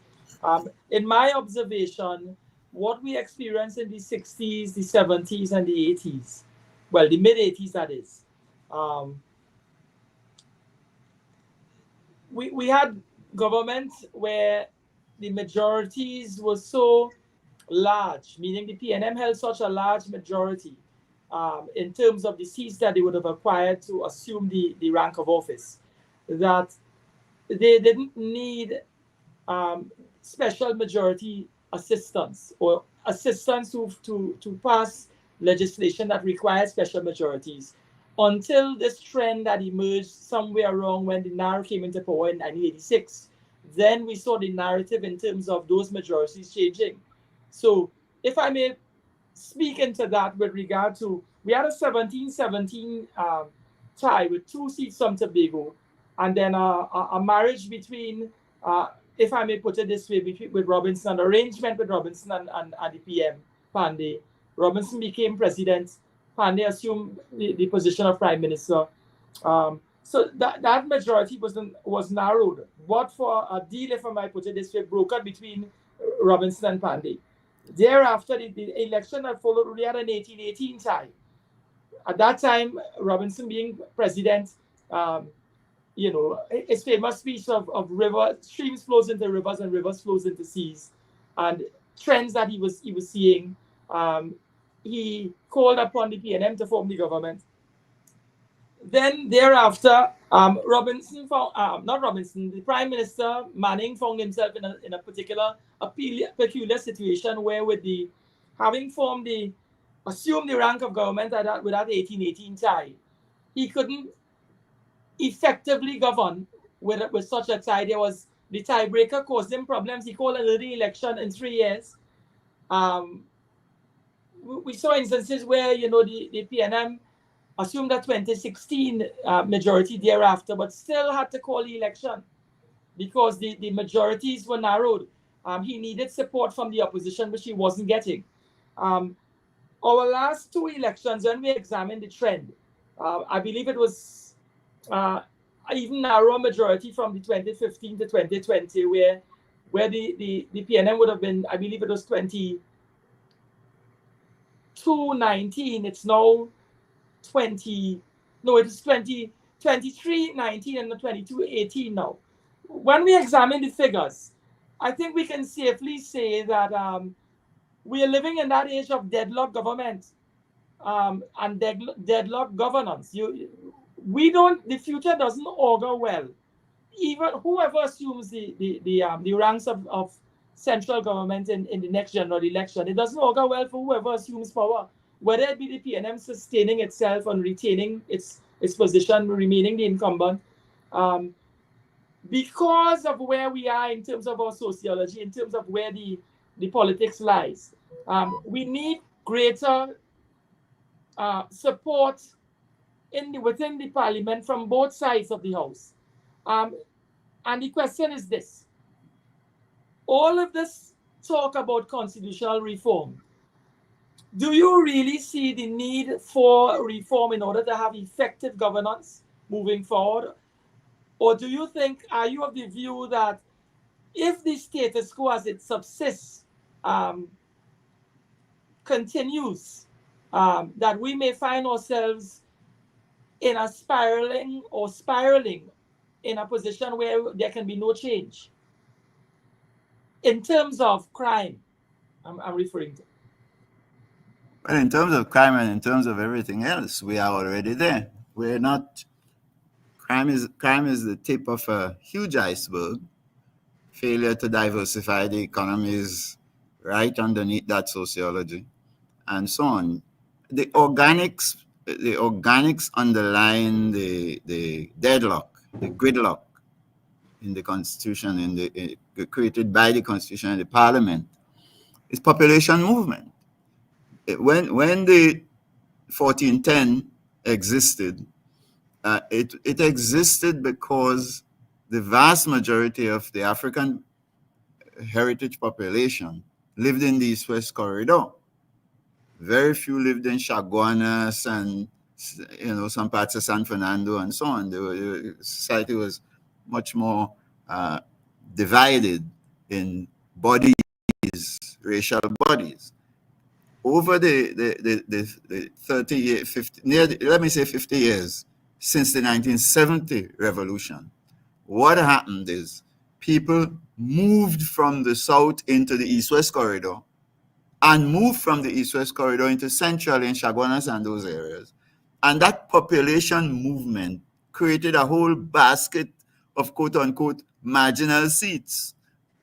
In my observation, what we experienced in the 60s, the 70s, and the 80s, well, the mid-80s, that is, we had governments where the majorities were so large, meaning the PNM held such a large majority in terms of the seats that they would have acquired to assume the rank of office, that they didn't need special majority assistance or assistance to pass legislation that requires special majorities until this trend that emerged somewhere around when the NAR came into power in 1986. Then we saw the narrative in terms of those majorities changing. So if I may speak into that with regard to, we had a 17-17 tie with 2 seats from Tobago, and then a marriage between, if I may put it this way, with Robinson, an arrangement with Robinson and the PM, Pandey. Robinson became president, Pandey assumed the position of prime minister. So that majority was narrowed, but for a deal, if I might put it this way, brokered between Robinson and Pandey. Thereafter, the election that followed, we had an 1818 tie. At that time, Robinson being president, um, his famous speech of river streams flows into rivers and rivers flows into seas, and trends that he was seeing. Um, he called upon the PNM to form the government. Then thereafter, Robinson found, not Robinson, the Prime Minister Manning found himself in a particular peculiar situation where, with the having formed the assumed the rank of government with that 1818 tie, he couldn't effectively govern with such a tie. There was the tiebreaker caused him problems. He called another election in 3 years. Um, we saw instances where the PNM assumed a 2016 majority thereafter, but still had to call the election because the majorities were narrowed. He needed support from the opposition, which he wasn't getting. Our last two elections, when we examined the trend, I believe it was even narrower majority from the 2015 to 2020, where the PNM would have been, I believe it was 22-19. It's now 20, no, it is 23-19 and 22-18 now. When we examine the figures, I think we can safely say that we are living in that age of deadlock government and deadlock governance. The future doesn't augur well. Even whoever assumes the ranks of central government in the next general election, it doesn't augur well for whoever assumes power, whether it be the PNM sustaining itself and retaining its position, remaining the incumbent. Because of where we are in terms of our sociology, in terms of where the politics lies, we need greater support within the parliament from both sides of the house. And the question is this: all of this talk about constitutional reform, do you really see the need for reform in order to have effective governance moving forward? Or do you think, are you of the view that if the status quo as it subsists continues, that we may find ourselves in a spiraling in a position where there can be no change in terms of crime? I'm referring to. Well, in terms of crime and in terms of everything else, we are already there. We're not. Crime is the tip of a huge iceberg. Failure to diversify the economy is right underneath that sociology, and so on. The organics underlying the deadlock, the gridlock in the Constitution, created by the Constitution and the Parliament, is population movement. When the 1410 existed, it existed because the vast majority of the African heritage population lived in the East-West corridor. Very few lived in Chaguanas and some parts of San Fernando and so on. The society was much more divided in bodies, racial bodies. Over the 30 years, 50, let me say 50 years since the 1970 revolution, what happened is people moved from the south into the east-west corridor and moved from the east-west corridor into central in Chaguanas and those areas. And that population movement created a whole basket of quote-unquote marginal seats,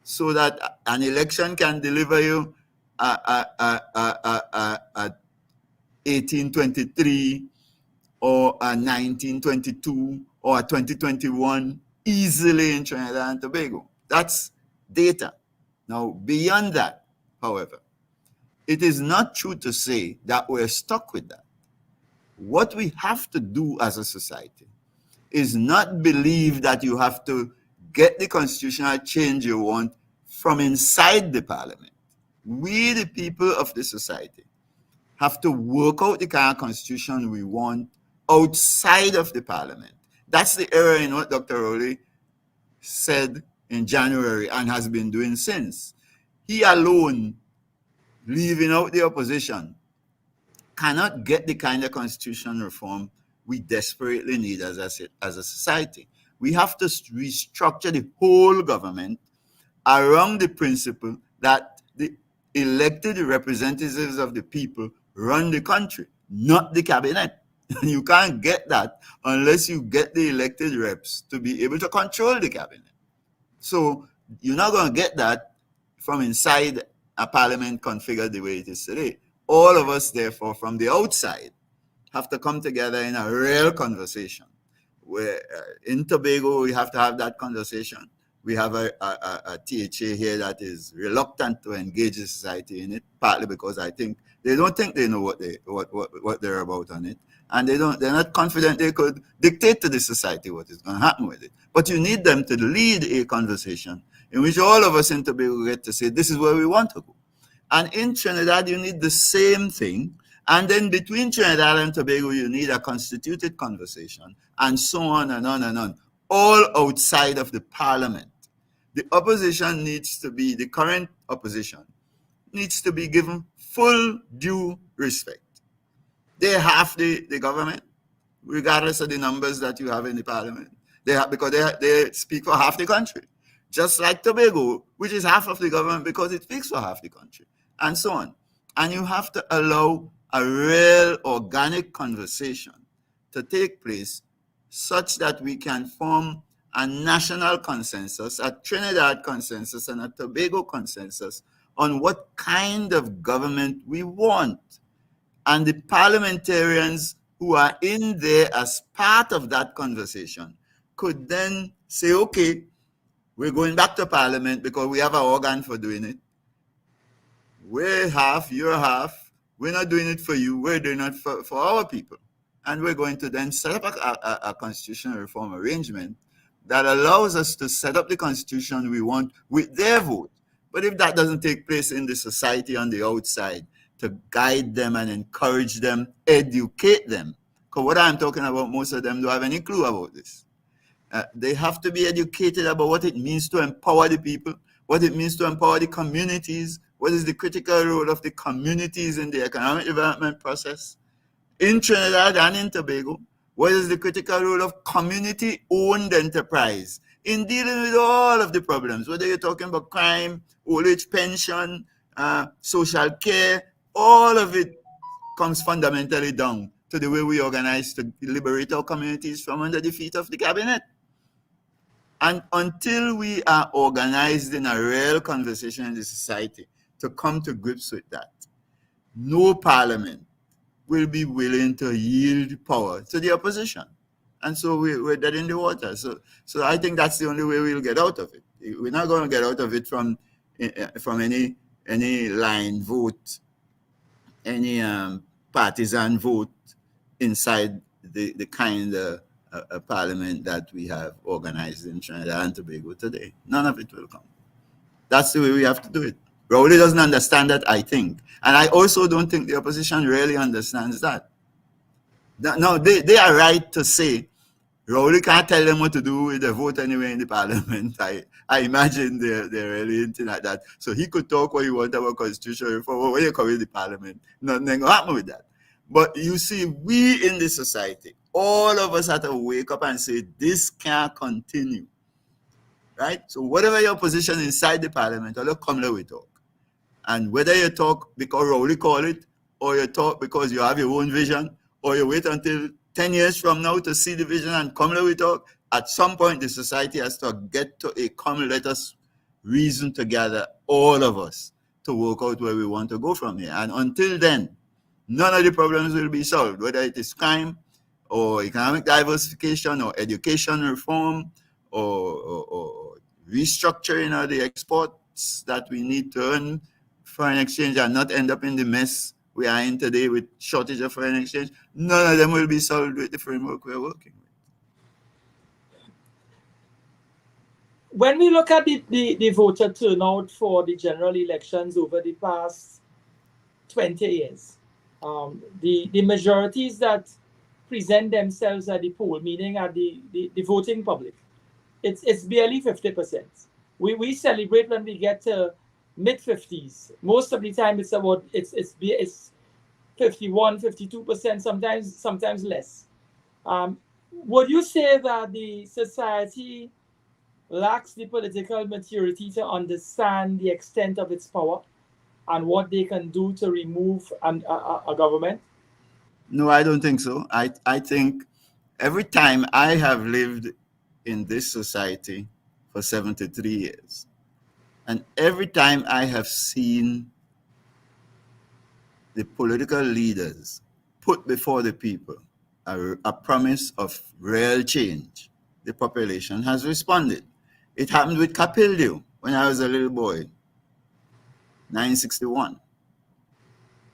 so that an election can deliver you a 1823 or a 1922 or a 2021 easily in Trinidad and Tobago. That's data. Now, beyond that, however, it is not true to say that we're stuck with that. What we have to do as a society is not believe that you have to get the constitutional change you want from inside the parliament. We, the people of the society, have to work out the kind of constitution we want outside of the parliament. That's the error in what Dr. Rowley said in January and has been doing since. He alone leaving out the opposition, cannot get the kind of constitutional reform we desperately need as a society. We have to restructure the whole government around the principle that the elected representatives of the people run the country, not the cabinet. You can't get that unless you get the elected reps to be able to control the cabinet. So you're not going to get that from inside a parliament configured the way it is today. All of us, therefore, from the outside, have to come together in a real conversation. Where in Tobago, we have to have that conversation. We have a THA here that is reluctant to engage the society in it, partly because I think they don't think they know what they're about on it, and they're not confident they could dictate to the society what is going to happen with it. But you need them to lead a conversation in which all of us in Tobago get to say, this is where we want to go. And in Trinidad, you need the same thing. And then between Trinidad and Tobago, you need a constituted conversation, and so on and on and on, all outside of the parliament. The opposition needs to be, the current opposition needs to be given full due respect. They have the government, regardless of the numbers that you have in the parliament. Because they speak for half the country. Just like Tobago, which is half of the government because it speaks for half the country, and so on. And you have to allow a real organic conversation to take place such that we can form a national consensus, a Trinidad consensus, and a Tobago consensus on what kind of government we want. And the parliamentarians who are in there as part of that conversation could then say, okay, we're going back to parliament because we have an organ for doing it. We're half, you're half. We're not doing it for you. We're doing it for our people. And we're going to then set up a constitutional reform arrangement that allows us to set up the constitution we want with their vote. But if that doesn't take place in the society on the outside, to guide them and encourage them, educate them, because what I'm talking about, most of them don't have any clue about this. They have to be educated about what it means to empower the people, what it means to empower the communities, what is the critical role of the communities in the economic development process. In Trinidad and in Tobago, what is the critical role of community-owned enterprise in dealing with all of the problems, whether you're talking about crime, old age pension, social care, all of it comes fundamentally down to the way we organize to liberate our communities from under the feet of the cabinet. And until we are organized in a real conversation in the society to come to grips with that, no parliament will be willing to yield power to the opposition. And so we're dead in the water. So I think that's the only way we'll get out of it. We're not going to get out of it from any line vote, any partisan vote inside the kind of parliament that we have organized in Trinidad and Tobago today. None of it will come. That's the way we have to do it. Rowley doesn't understand that, I think. And I also don't think the opposition really understands that. No, they are right to say, Rowley can't tell them what to do with the vote anyway in the parliament. I imagine they're really into that. So he could talk what he wants about constitutional reform. When you come in the parliament, nothing going to happen with that. But you see, we in the society, all of us have to wake up and say, this can't continue. Right? So whatever your position inside the parliament, or come there we talk. And whether you talk because Rowley call it, or you talk because you have your own vision, or you wait until 10 years from now to see the vision and come there we talk, at some point the society has to get to a come let us reason together, all of us, to work out where we want to go from here. And until then, none of the problems will be solved, whether it is crime, or economic diversification, or education reform, or restructuring of the exports that we need to earn foreign exchange and not end up in the mess we are in today with shortage of foreign exchange. None of them will be solved with the framework we're working with. When we look at the voter turnout for the general elections over the past 20 years, the majorities that present themselves at the poll, meaning at the voting public, it's barely 50%. We celebrate when we get to mid 50s. Most of the time it's about it's 51, 52%, sometimes less. Um, would you say that the society lacks the political maturity to understand the extent of its power and what they can do to remove a government? No, I don't think so. I think every time I have lived in this society for 73 years, and every time I have seen the political leaders put before the people a promise of real change, the population has responded. It happened with Capildio when I was a little boy, 1961.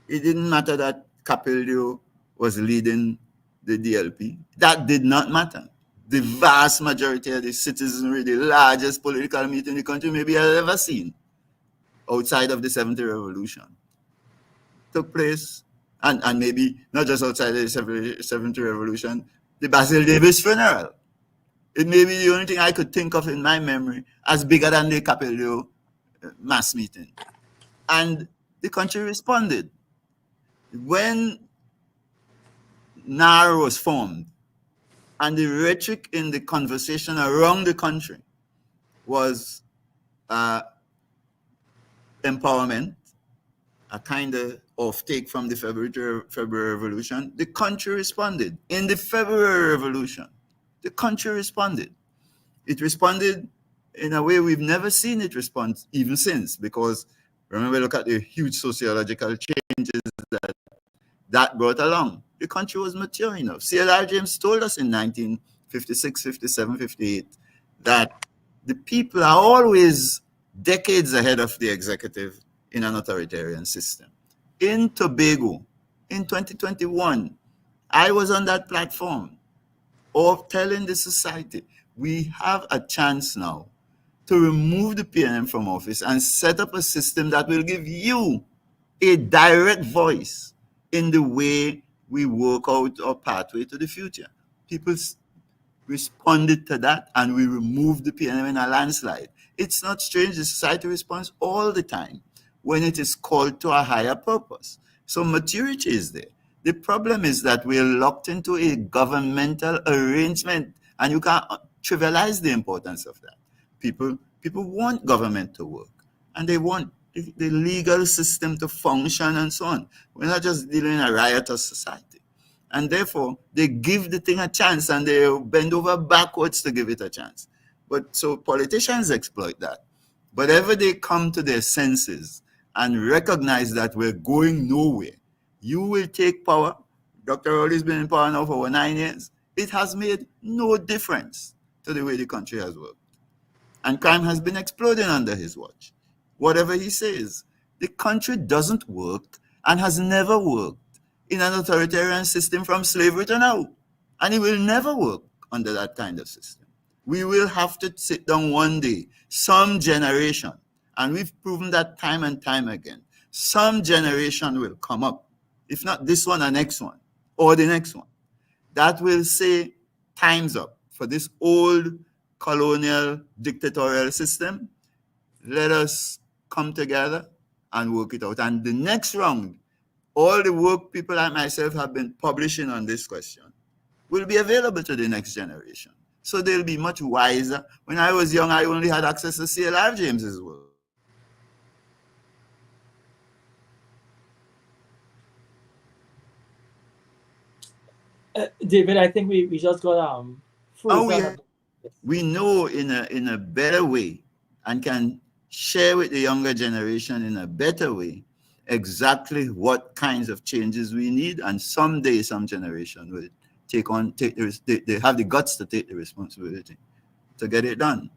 It didn't matter that Capildio was leading the DLP. That did not matter. The vast majority of the citizenry, the largest political meeting the country maybe has ever seen outside of the 70th revolution, took place, and maybe not just outside the 70th revolution, the Basil Davis funeral. It may be the only thing I could think of in my memory as bigger than the Capildio mass meeting. And the country responded. When NAR was formed, and the rhetoric in the conversation around the country was empowerment, a kind of take from the February Revolution, the country responded. In the February Revolution, the country responded. It responded in a way we've never seen it respond even since, because remember, look at the huge sociological changes that brought along. The country was mature enough. C.L.R. James told us in 1956, 57, 58 that the people are always decades ahead of the executive in an authoritarian system. In Tobago, in 2021, I was on that platform of telling the society, we have a chance now to remove the PNM from office and set up a system that will give you a direct voice in the way we work out our pathway to the future. People responded to that, and we removed the PNM in a landslide. It's not strange. The society responds all the time when it is called to a higher purpose. So maturity is there. The problem is that we're locked into a governmental arrangement, and you can't trivialize the importance of that. People want government to work, and they want the legal system to function and so on. We're not just dealing in a riotous society. And therefore, they give the thing a chance, and they bend over backwards to give it a chance. But so politicians exploit that. But ever they come to their senses and recognize that we're going nowhere, you will take power. Dr. Rowley's been in power now for over 9 years. It has made no difference to the way the country has worked. And crime has been exploding under his watch. Whatever he says, the country doesn't work and has never worked in an authoritarian system from slavery to now. And it will never work under that kind of system. We will have to sit down one day, some generation, and we've proven that time and time again, some generation will come up, if not this one, the next one, or the next one, that will say, time's up for this old colonial dictatorial system. Let us come together and work it out. And the next round, all the work people like myself have been publishing on this question will be available to the next generation. So they'll be much wiser. When I was young, I only had access to C.L.R. James's work. David, I think we just got frozen. We know in a better way and can share with the younger generation in a better way exactly what kinds of changes we need, and someday some generation will they have the guts to take the responsibility to get it done.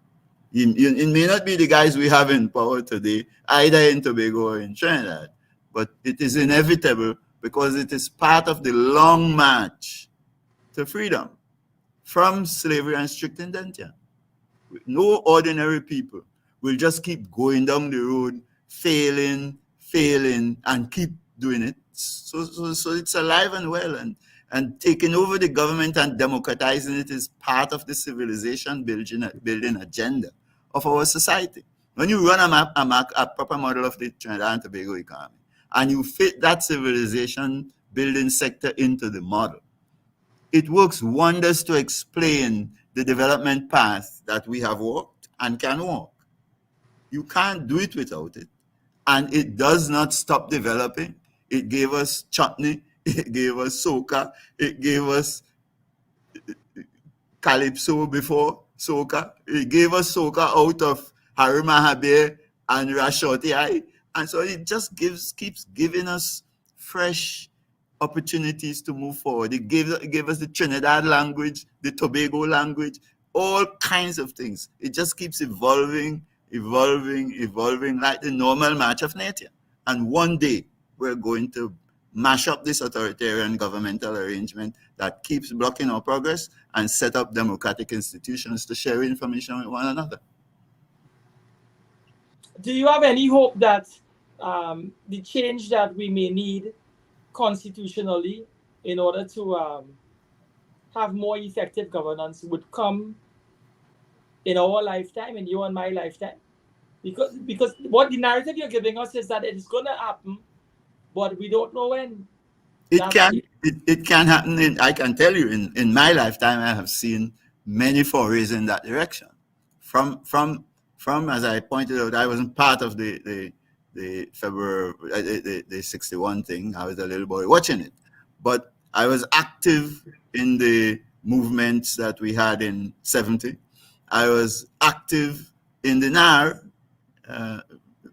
It may not be the guys we have in power today, either in Tobago or in Trinidad, but it is inevitable because it is part of the long march to freedom from slavery and strict indenture. No ordinary people will just keep going down the road, failing, and keep doing it. So it's alive and well, and taking over the government and democratizing it is part of the civilization building agenda of our society. When you run a proper model of the Trinidad and Tobago economy, and you fit that civilization building sector into the model, it works wonders to explain the development path that we have walked and can walk. You can't do it without it. And it does not stop developing. It gave us chutney, it gave us soca, it gave us calypso before soca. It gave us soca out of Harry Mahabir and Rashoti Ai. And so it just keeps giving us fresh opportunities to move forward. It gave us the Trinidad language, the Tobago language, all kinds of things. It just keeps evolving like the normal march of nature. And one day we're going to mash up this authoritarian governmental arrangement that keeps blocking our progress and set up democratic institutions to share information with one another. Do you have any hope that the change that we may need constitutionally in order to have more effective governance would come in our lifetime, in you and my lifetime? Because what the narrative you're giving us is that it's going to happen, but we don't know when. It can happen. I can tell you, in my lifetime, I have seen many forays in that direction. From as I pointed out, I wasn't part of the February the 61 thing. I was a little boy watching it, but I was active in the movements that we had in 70. I was active in the NAR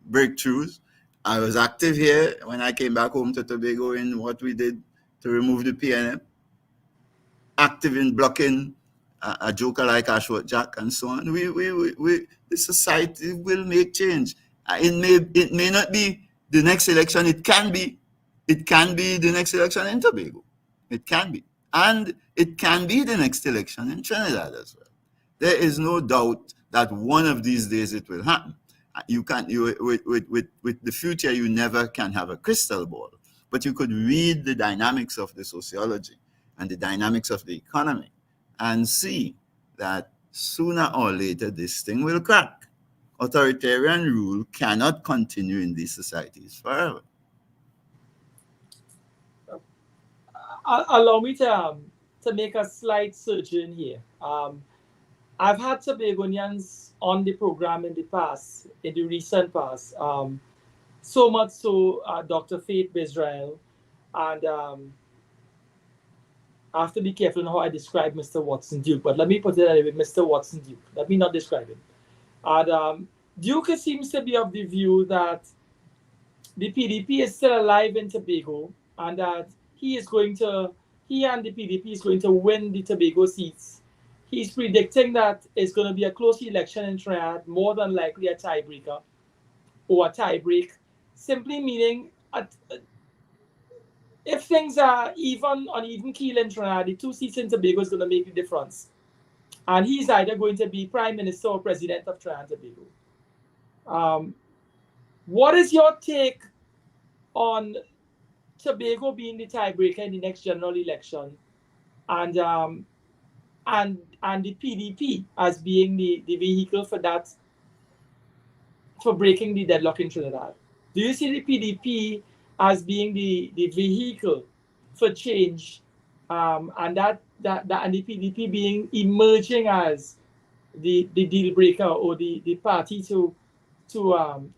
breakthroughs. I was active here when I came back home to Tobago in what we did to remove the PNM. Active in blocking a joker like Ashworth Jack and so on. The society will make change. It may not be the next election. It can be the next election in Tobago. It can be, and it can be the next election in Trinidad as well. There is no doubt that one of these days it will happen. With the future, you never can have a crystal ball, but you could read the dynamics of the sociology and the dynamics of the economy and see that sooner or later this thing will crack. Authoritarian rule cannot continue in these societies forever. Allow me to make a slight sojourn here. I've had Tobagonians on the program in the recent past. So much so, Dr. Faith Bisrael, and I have to be careful in how I describe Mr. Watson Duke, but let me put it with Mr. Watson Duke. Let me not describe him. And Duke seems to be of the view that the PDP is still alive in Tobago, and that he and the PDP is going to win the Tobago seats. He's predicting that it's going to be a close election in Trinidad, more than likely a tiebreaker or a tiebreak, simply meaning if things are on even keel in Trinidad, the 2 seats in Tobago is going to make the difference. And he's either going to be Prime Minister or President of Trinidad and Tobago. What is your take on Tobago being the tiebreaker in the next general election, and the PDP as being the vehicle for breaking the deadlock in Trinidad? Do you see the PDP as being the vehicle for change, and the PDP being emerging as the deal breaker or the party to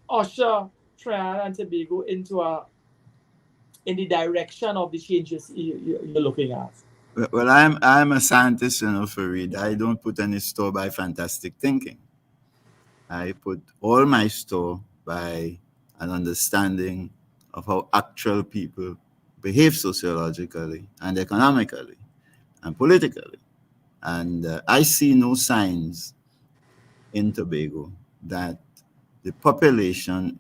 usher Trinidad and Tobago in the direction of the changes you're looking at? Well, I'm a scientist, Fareed. I don't put any store by fantastic thinking. I put all my store by an understanding of how actual people behave sociologically and economically and politically. And I see no signs in Tobago that the population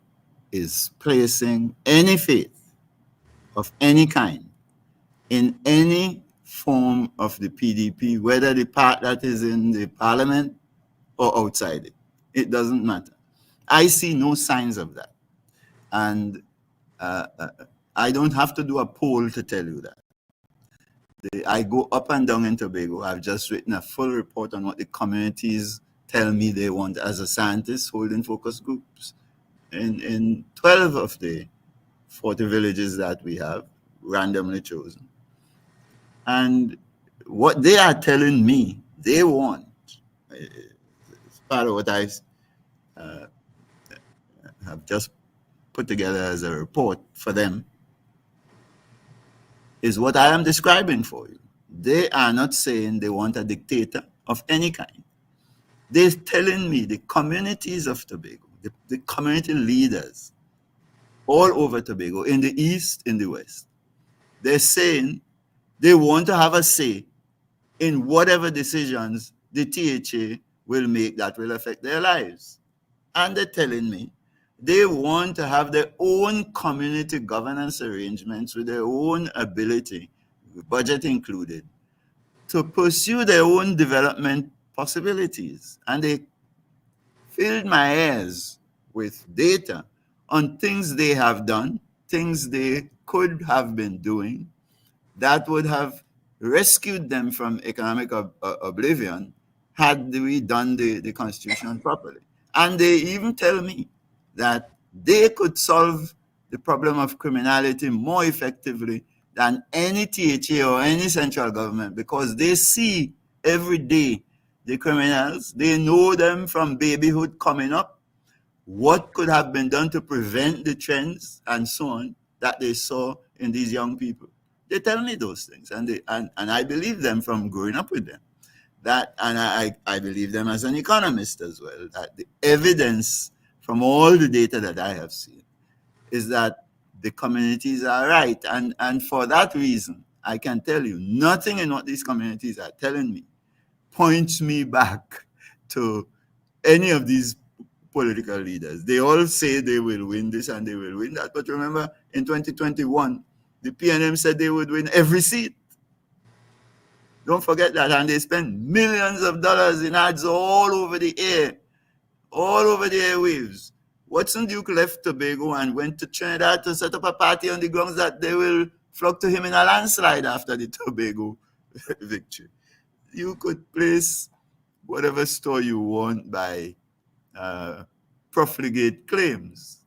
is placing any faith of any kind in any form of the PDP, whether the part that is in the parliament or outside it. It doesn't matter. I see no signs of that. And I don't have to do a poll to tell you that. I go up and down in Tobago. I've just written a full report on what the communities tell me they want, as a scientist, holding focus groups in 12 of the 40 villages that we have, randomly chosen. And what they are telling me they want, it's part of what I uh, have just put together as a report for them, is what I am describing for you. They are not saying they want a dictator of any kind. They're telling me the communities of Tobago, the community leaders all over Tobago, in the east, in the west, they're saying they want to have a say in whatever decisions the THA will make that will affect their lives. And they're telling me they want to have their own community governance arrangements with their own ability, budget included, to pursue their own development possibilities. And they filled my ears with data on things they have done, things they could have been doing that would have rescued them from economic oblivion had we done the constitution properly. And they even tell me that they could solve the problem of criminality more effectively than any THA or any central government, because they see every day the criminals, they know them from babyhood coming up, what could have been done to prevent the trends and so on that they saw in these young people. They tell me those things, and I believe them from growing up with them. That, and I believe them as an economist as well, that the evidence from all the data that I have seen is that the communities are right. And for that reason, I can tell you, nothing in what these communities are telling me points me back to any of these political leaders. They all say they will win this and they will win that. But remember, in 2021, the PNM said they would win every seat. Don't forget that. And they spent millions of dollars in ads all over the air, all over the airwaves. Watson Duke left Tobago and went to Trinidad to set up a party on the grounds that they will flock to him in a landslide after the Tobago victory. You could place whatever store you want by profligate claims.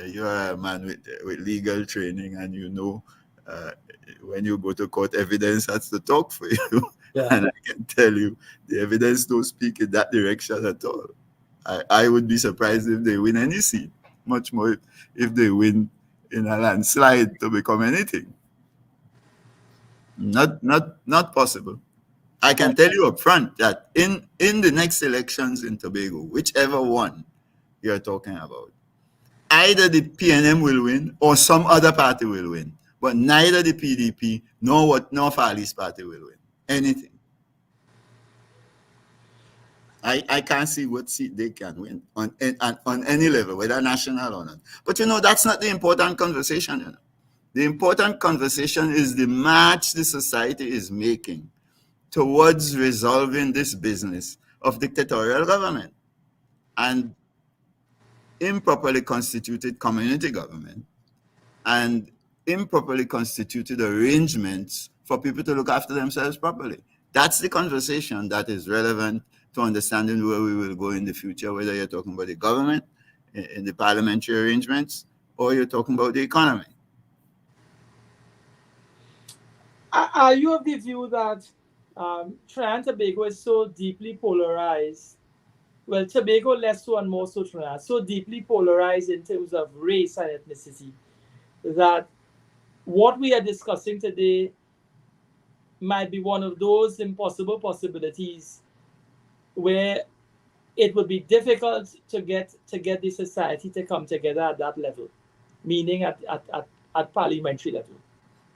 You're a man with legal training, and you know when you go to court, evidence has to talk for you. Yeah. And I can tell you, the evidence don't speak in that direction at all. I would be surprised if they win any seat, much more if they win in a landslide to become anything. Not possible. I can tell you up front that in the next elections in Tobago, whichever one you're talking about, either the PNM will win or some other party will win. But neither the PDP nor Fali's party will win anything. I can't see what seat they can win on any level, whether national or not. But that's not the important conversation. The important conversation is the march the society is making towards resolving this business of dictatorial government and improperly constituted community government and improperly constituted arrangements for people to look after themselves properly. That's the conversation that is relevant to understanding where we will go in the future, whether you're talking about the government in the parliamentary arrangements or you're talking about the economy. Are you of the view that Trinidad and Tobago is so deeply polarized? Well, Tobago less so and more so Trinidad, so deeply polarized in terms of race and ethnicity that what we are discussing today might be one of those impossible possibilities where it would be difficult to get the society to come together at that level, meaning at parliamentary level.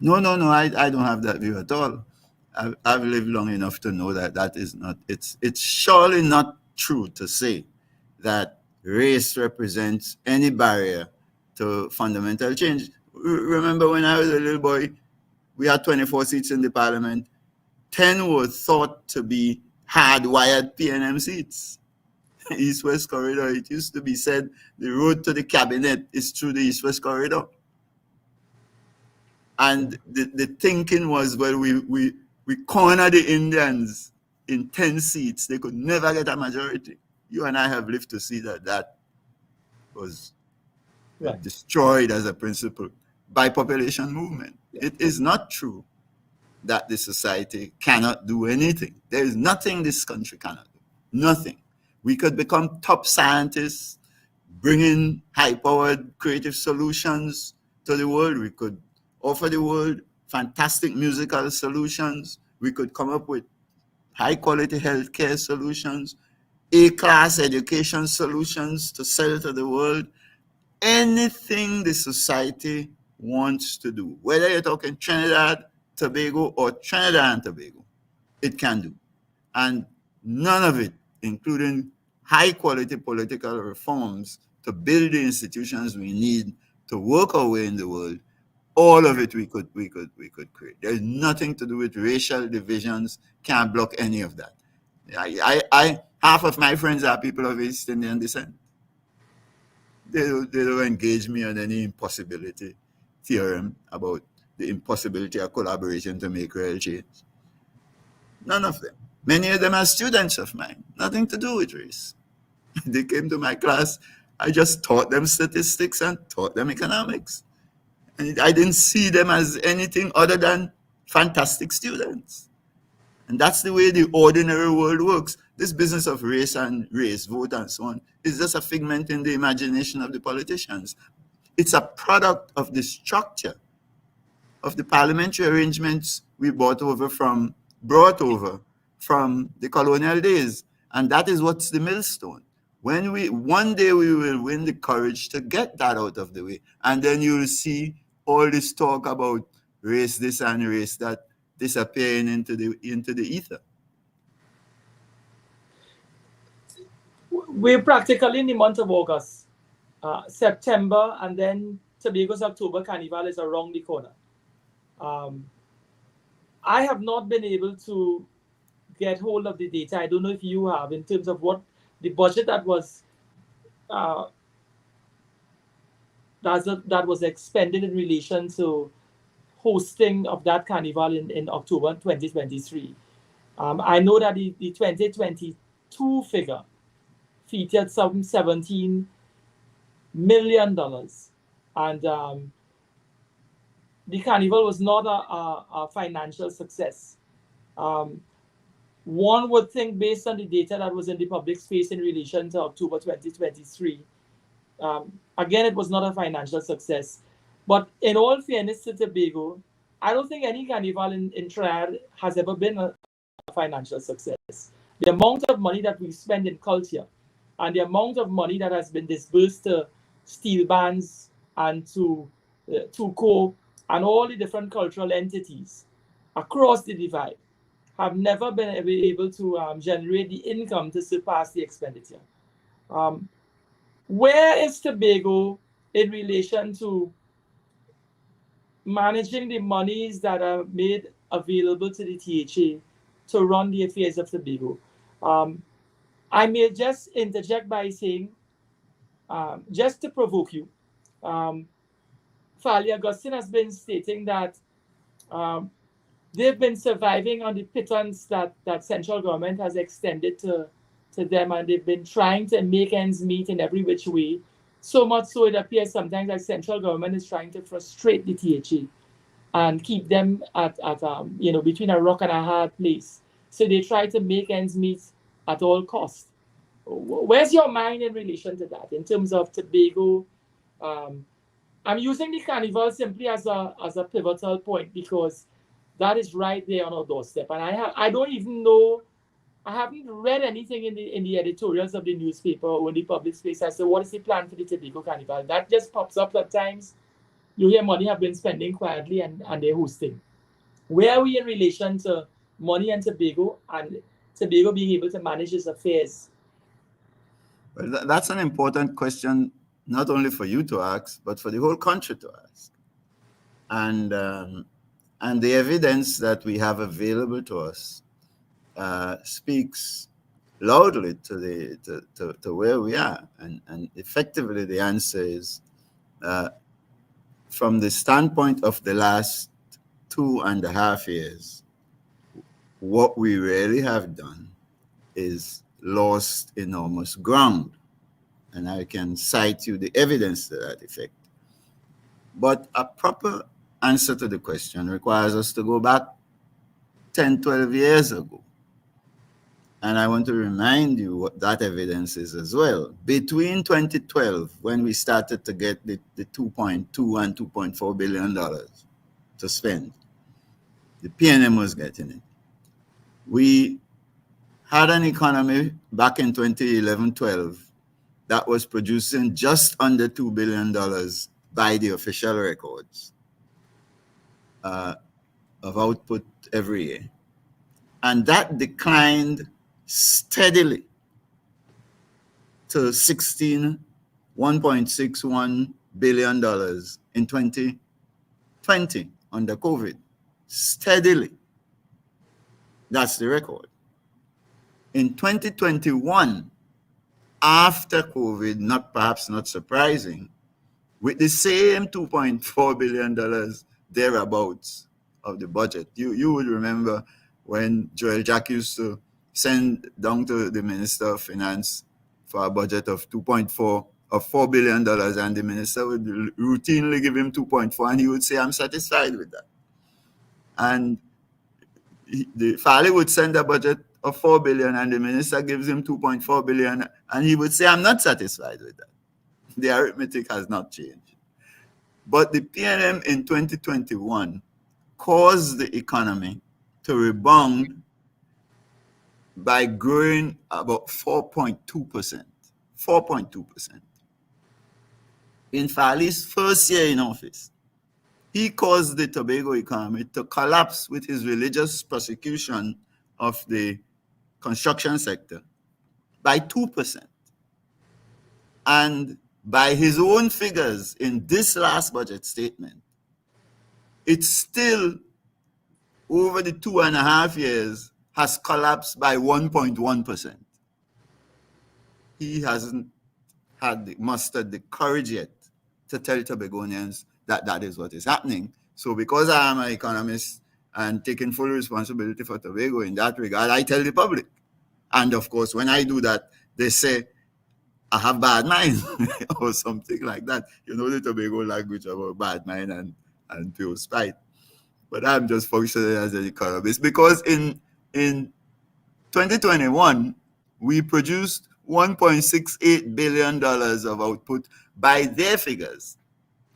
No, I don't have that view at all. I've lived long enough to know that is not, it's surely not true to say that race represents any barrier to fundamental change. Remember when I was a little boy, we had 24 seats in the parliament. 10 were thought to be hardwired PNM seats. East-West corridor, it used to be said the road to the cabinet is through the East-West corridor. And the thinking was, well, we corner the Indians in 10 seats. They could never get a majority. You and I have lived to see that was Right. destroyed as a principle by population movement. Yeah. It is not true that the society cannot do anything. There is nothing this country cannot do. Nothing. We could become top scientists, bring in high-powered creative solutions to the world. We could offer the world fantastic musical solutions. We could come up with high-quality healthcare solutions, A-class education solutions to sell to the world. Anything the society wants to do, whether you're talking Trinidad, Tobago, or Trinidad and Tobago, it can do. And none of it, including high quality political reforms to build the institutions we need to work our way in the world, all of it we could create. There's nothing to do with racial divisions, can't block any of that. I half of my friends are people of East Indian descent. They don't engage me on any impossibility theorem about the impossibility of collaboration to make real change. None of them. Many of them are students of mine. Nothing to do with race. They came to my class. I just taught them statistics and taught them economics. And I didn't see them as anything other than fantastic students. And that's the way the ordinary world works. This business of race and race, vote and so on, is just a figment in the imagination of the politicians. It's a product of the structure of the parliamentary arrangements we brought over from the colonial days. And that is what's the millstone. One day we will win the courage to get that out of the way. And then you'll see all this talk about race this and race that disappearing into the ether. We're practically in the month of August, September, and then Tobago's October Carnival is around the corner. I have not been able to get hold of the data. I don't know if you have, in terms of what the budget that was expended in relation to hosting of that carnival in October 2023. I know that the 2022 figure featured some $17 million, and the carnival was not a financial success. One would think, based on the data that was in the public space in relation to October 2023, again, it was not a financial success. But in all fairness to Tobago, I don't think any carnival in Trinidad has ever been a financial success. The amount of money that we spend in culture and the amount of money that has been disbursed to steel bands and to TUCO and all the different cultural entities across the divide have never been able to generate the income to surpass the expenditure. Where is Tobago in relation to managing the monies that are made available to the THA to run the affairs of Tobago? I may just interject by saying, just to provoke you, Fali Augustine has been stating that they've been surviving on the pittance that central government has extended to them, and they've been trying to make ends meet in every which way. So much so it appears sometimes like central government is trying to frustrate the THA and keep them at between a rock and a hard place. So they try to make ends meet at all costs. Where's your mind in relation to that, in terms of Tobago? I'm using the carnival simply as a pivotal point because that is right there on our doorstep, and I don't even know. I haven't read anything in the editorials of the newspaper or in the public space as to what is the plan for the Tobago Carnival. That just pops up at times. You hear money have been spending quietly and they're hosting. Where are we in relation to money and Tobago being able to manage its affairs? Well, that's an important question, not only for you to ask, but for the whole country to ask. And the evidence that we have available to us speaks loudly to where we are, and effectively the answer is, from the standpoint of the last 2.5 years, what we really have done is lost enormous ground. And I can cite you the evidence to that effect. But a proper answer to the question requires us to go back 10, 12 years ago. And I want to remind you what that evidence is as well. Between 2012, when we started to get the $2.2 and $2.4 billion to spend, the PNM was getting it. We had an economy back in 2011-12 that was producing just under $2 billion by the official records of output every year. And that declined steadily to $1.61 billion in 2020 under COVID. Steadily. That's the record. In 2021, after COVID, perhaps not surprising, with the same $2.4 billion thereabouts of the budget. You would remember when Joel Jack used to send down to the Minister of Finance for a budget of $4 billion, and the minister would routinely give him 2.4, and he would say, I'm satisfied with that. And the Farley would send a budget of 4 billion, and the minister gives him 2.4 billion, and he would say, I'm not satisfied with that. The arithmetic has not changed. But the PNM in 2021 caused the economy to rebound by growing about 4.2%. 4.2%. In Farley's first year in office, he caused the Tobago economy to collapse with his religious prosecution of the construction sector by 2%. And by his own figures in this last budget statement, it's still, over the 2.5 years, has collapsed by 1.1%. He hasn't mustered the courage yet to tell Tobagonians that that is what is happening. So because I am an economist and taking full responsibility for Tobago in that regard, I tell the public. And of course, when I do that, they say, I have bad mind or something like that. You know the Tobago language about bad mind and pure spite. But I'm just functioning as an economist because in 2021, we produced $1.68 billion of output by their figures.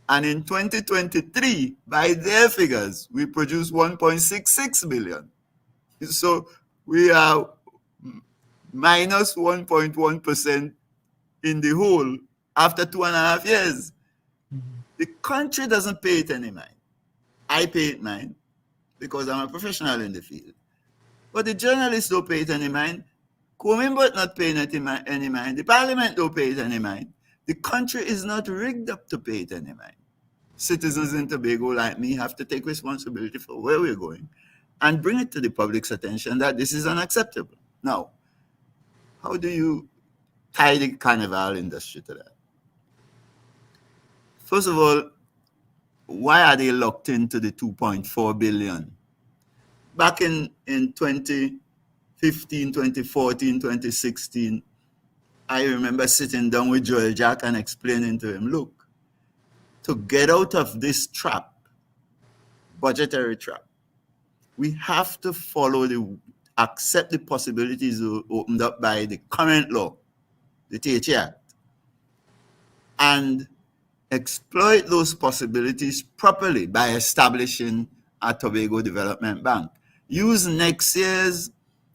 And in 2023, by their figures, we produced 1.66 billion. So we are minus 1.1% in the whole after 2.5 years. The country doesn't pay it any mind. I pay it mind because I'm a professional in the field. But the journalists don't pay it any mind. Coimbra not paying it any mind. The parliament don't pay it any mind. The country is not rigged up to pay it any mind. Citizens in Tobago like me have to take responsibility for where we're going and bring it to the public's attention that this is unacceptable. Now, how do you tie the carnival industry to that? First of all, why are they locked into the 2.4 billion? Back in 2015, 2014, 2016, I remember sitting down with Joel Jack and explaining to him, look, to get out of this trap, budgetary trap, we have to accept the possibilities opened up by the current law, the THA Act, and exploit those possibilities properly by establishing a Tobago Development Bank. Use next year's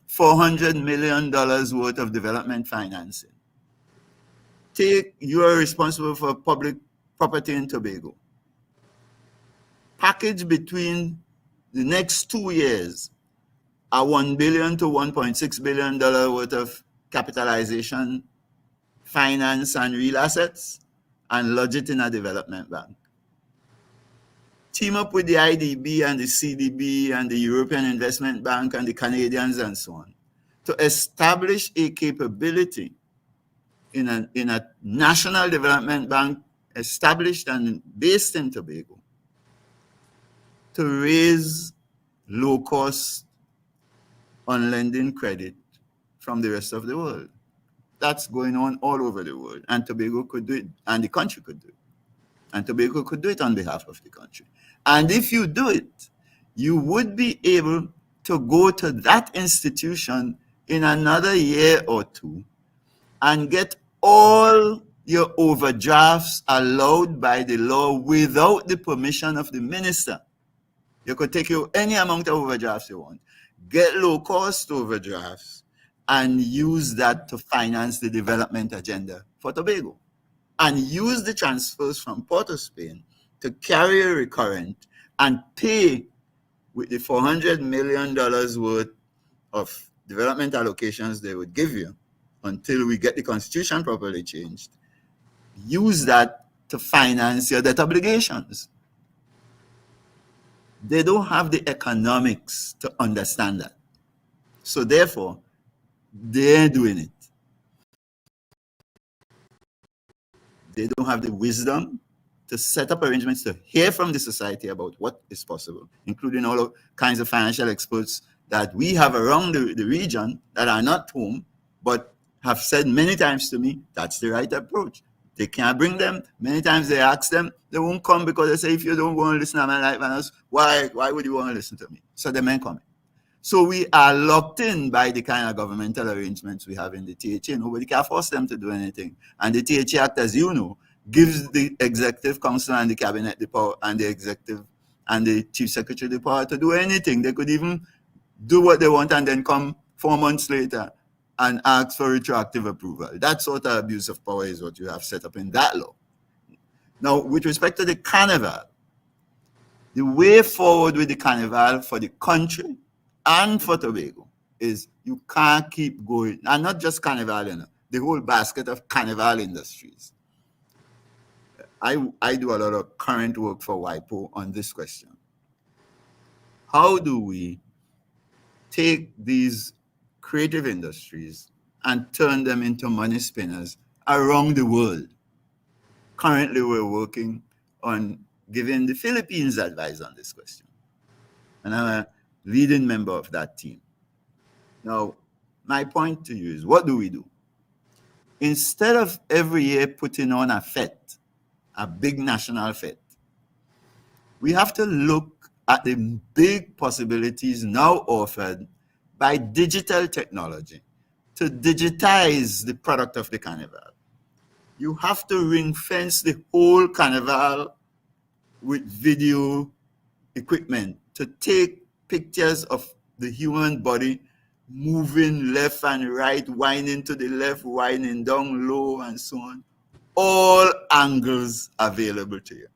$400 million worth of development financing. You are responsible for public property in Tobago. Package between the next 2 years a $1 billion to $1.6 billion worth of capitalization, finance, and real assets, and lodge it in a development bank. Team up with the IDB and the CDB and the European Investment Bank and the Canadians and so on to establish a capability in a national development bank established and based in Tobago to raise low-cost on lending credit from the rest of the world. That's going on all over the world. And Tobago could do it, and the country could do it. And Tobago could do it on behalf of the country. And if you do it, you would be able to go to that institution in another year or two and get all your overdrafts allowed by the law without the permission of the minister. You could take you any amount of overdrafts you want, get low-cost overdrafts, and use that to finance the development agenda for Tobago. And use the transfers from Port of Spain to carry a recurrent and pay with the $400 million worth of development allocations they would give you until we get the constitution properly changed. Use that to finance your debt obligations. They don't have the economics to understand that. So therefore, they're doing it. They don't have the wisdom to set up arrangements to hear from the society about what is possible, including all kinds of financial experts that we have around the region that are not home, but have said many times to me, that's the right approach. They can't bring them. Many times they ask them, they won't come because they say, if you don't want to listen to my life, Vanus, why would you want to listen to me? So they may come. So we are locked in by the kind of governmental arrangements we have in the THA. Nobody can force them to do anything. And the THA Act, as you know, gives the Executive Council and the Cabinet the power, and the Executive and the Chief Secretary the power to do anything. They could even do what they want and then come 4 months later and ask for retroactive approval. That sort of abuse of power is what you have set up in that law. Now, with respect to the carnival, the way forward with the carnival for the country and for Tobago is you can't keep going, and not just carnival, the whole basket of carnival industries. I do a lot of current work for WIPO on this question. How do we take these creative industries and turn them into money spinners around the world? Currently, we're working on giving the Philippines advice on this question. And I'm a leading member of that team. Now, my point to you is, what do we do? Instead of every year putting on a fete, a big national fete, we have to look at the big possibilities now offered by digital technology to digitize the product of the carnival. You have to ring fence the whole carnival with video equipment to take pictures of the human body moving left and right, winding to the left, winding down low, and so on. All angles available to you,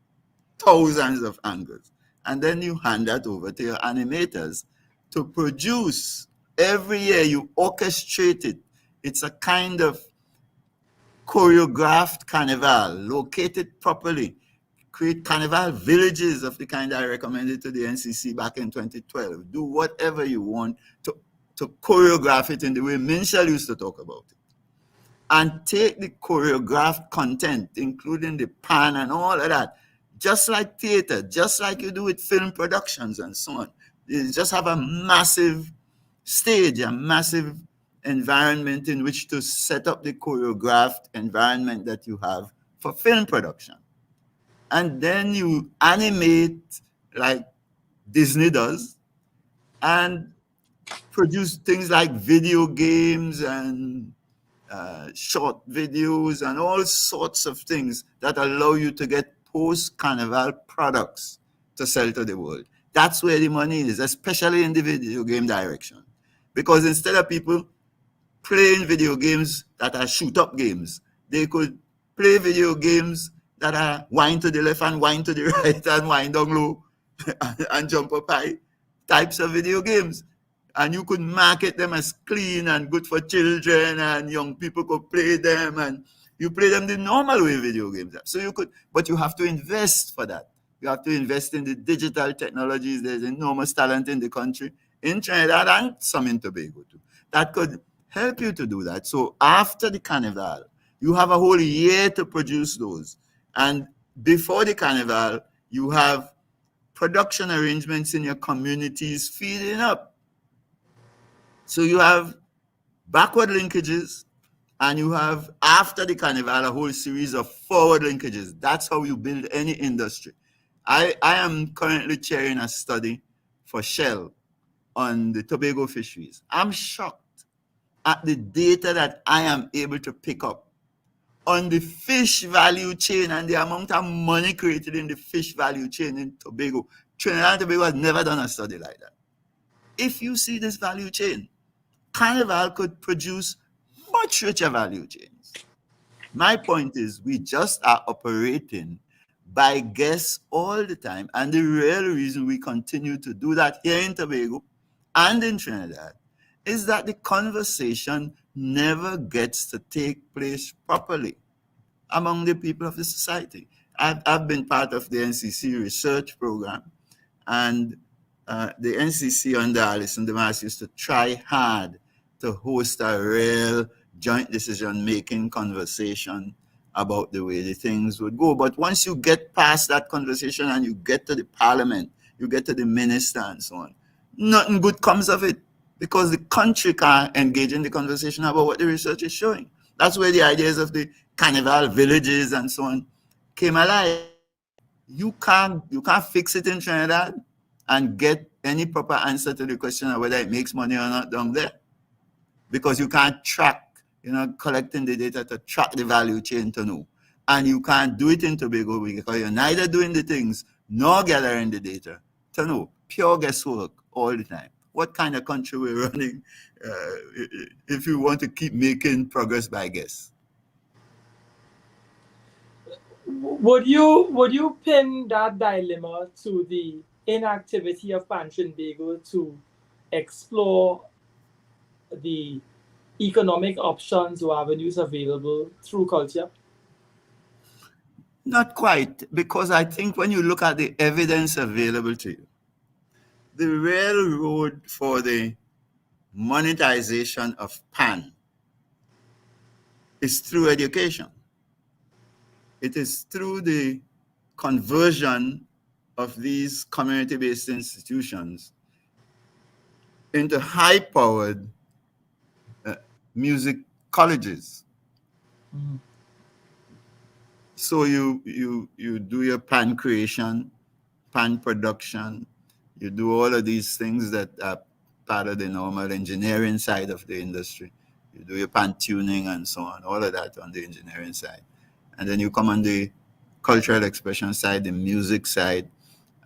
thousands of angles. And then you hand that over to your animators to produce. Every year you orchestrate it. It's a kind of choreographed carnival, located properly. Create carnival villages of the kind I recommended to the NCC back in 2012. Do whatever you want to choreograph it in the way Minshall used to talk about it. And take the choreographed content, including the pan and all of that, just like theater, just like you do with film productions and so on. You just have a massive stage, a massive environment in which to set up the choreographed environment that you have for film production. And then you animate like Disney does and produce things like video games and short videos and all sorts of things that allow you to get post-carnival products to sell to the world. That's where the money is, especially in the video game direction. Because instead of people playing video games that are shoot-up games, they could play video games that are wind to the left and wind to the right and wind down low and jump up high types of video games. And you could market them as clean and good for children, and young people could play them, and you play them the normal way video games are. So you could, but you have to invest for that. You have to invest in the digital technologies. There's enormous talent in the country, in Trinidad and some in Tobago too, that could help you to do that. So after the carnival, you have a whole year to produce those. And before the carnival, you have production arrangements in your communities feeding up. So you have backward linkages, and you have, after the carnival, a whole series of forward linkages. That's how you build any industry. I am currently chairing a study for Shell on the Tobago fisheries. I'm shocked at the data that I am able to pick up on the fish value chain and the amount of money created in the fish value chain in Tobago. Trinidad and Tobago has never done a study like that. If you see this value chain, Carnival could produce much richer value chains. My point is, we just are operating by guess all the time. And the real reason we continue to do that here in Tobago and in Trinidad is that the conversation never gets to take place properly among the people of the society. I've been part of the NCC research program, and the NCC under Alison Demas used to try hard to host a real joint decision-making conversation about the way the things would go. But once you get past that conversation and you get to the parliament, you get to the minister and so on, nothing good comes of it, because the country can't engage in the conversation about what the research is showing. That's where the ideas of the carnival villages and so on came alive. You can't fix it in Trinidad and get any proper answer to the question of whether it makes money or not down there, because you can't track, collecting the data to track the value chain to know. And you can't do it in Tobago because you're neither doing the things nor gathering the data to know. Pure guesswork all the time. What kind of country we're running if you want to keep making progress by guess? Would you pin that dilemma to the inactivity of Pan Trinbago to explore the economic options or avenues available through culture? Not quite, because I think when you look at the evidence available to you, the real road for the monetization of Pan is through education. It is through the conversion of these community-based institutions into high-powered music colleges. Mm-hmm. So you do your Pan creation, Pan production, you do all of these things that are part of the normal engineering side of the industry. You do your Pan tuning and so on, all of that on the engineering side. And then you come on the cultural expression side, the music side,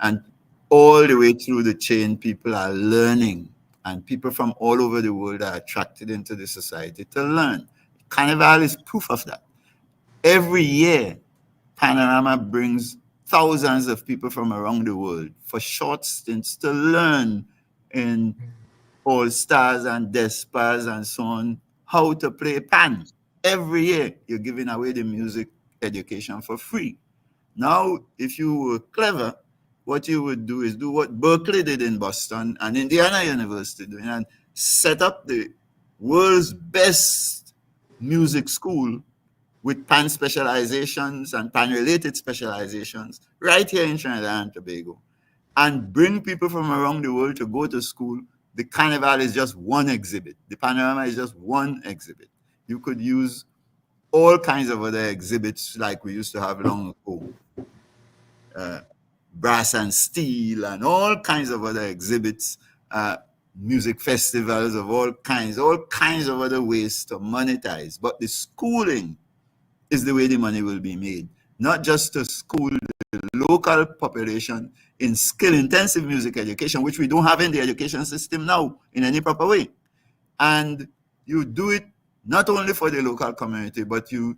and all the way through the chain, people are learning, and people from all over the world are attracted into the society to learn. Carnival is proof of that. Every year, Panorama brings thousands of people from around the world for short stints to learn in All Stars and Despas and so on how to play Pan. Every year, you're giving away the music education for free. Now, if you were clever, what you would do is do what Berkeley did in Boston and Indiana University doing, and set up the world's best music school with Pan specializations and Pan-related specializations right here in Trinidad and Tobago, and bring people from around the world to go to school. The Carnival is just one exhibit. The Panorama is just one exhibit. You could use all kinds of other exhibits like we used to have long ago. Brass and steel and all kinds of other exhibits, music festivals of all kinds of other ways to monetize. But the schooling is the way the money will be made, not just to school the local population in skill-intensive music education, which we don't have in the education system now in any proper way. And you do it not only for the local community, but you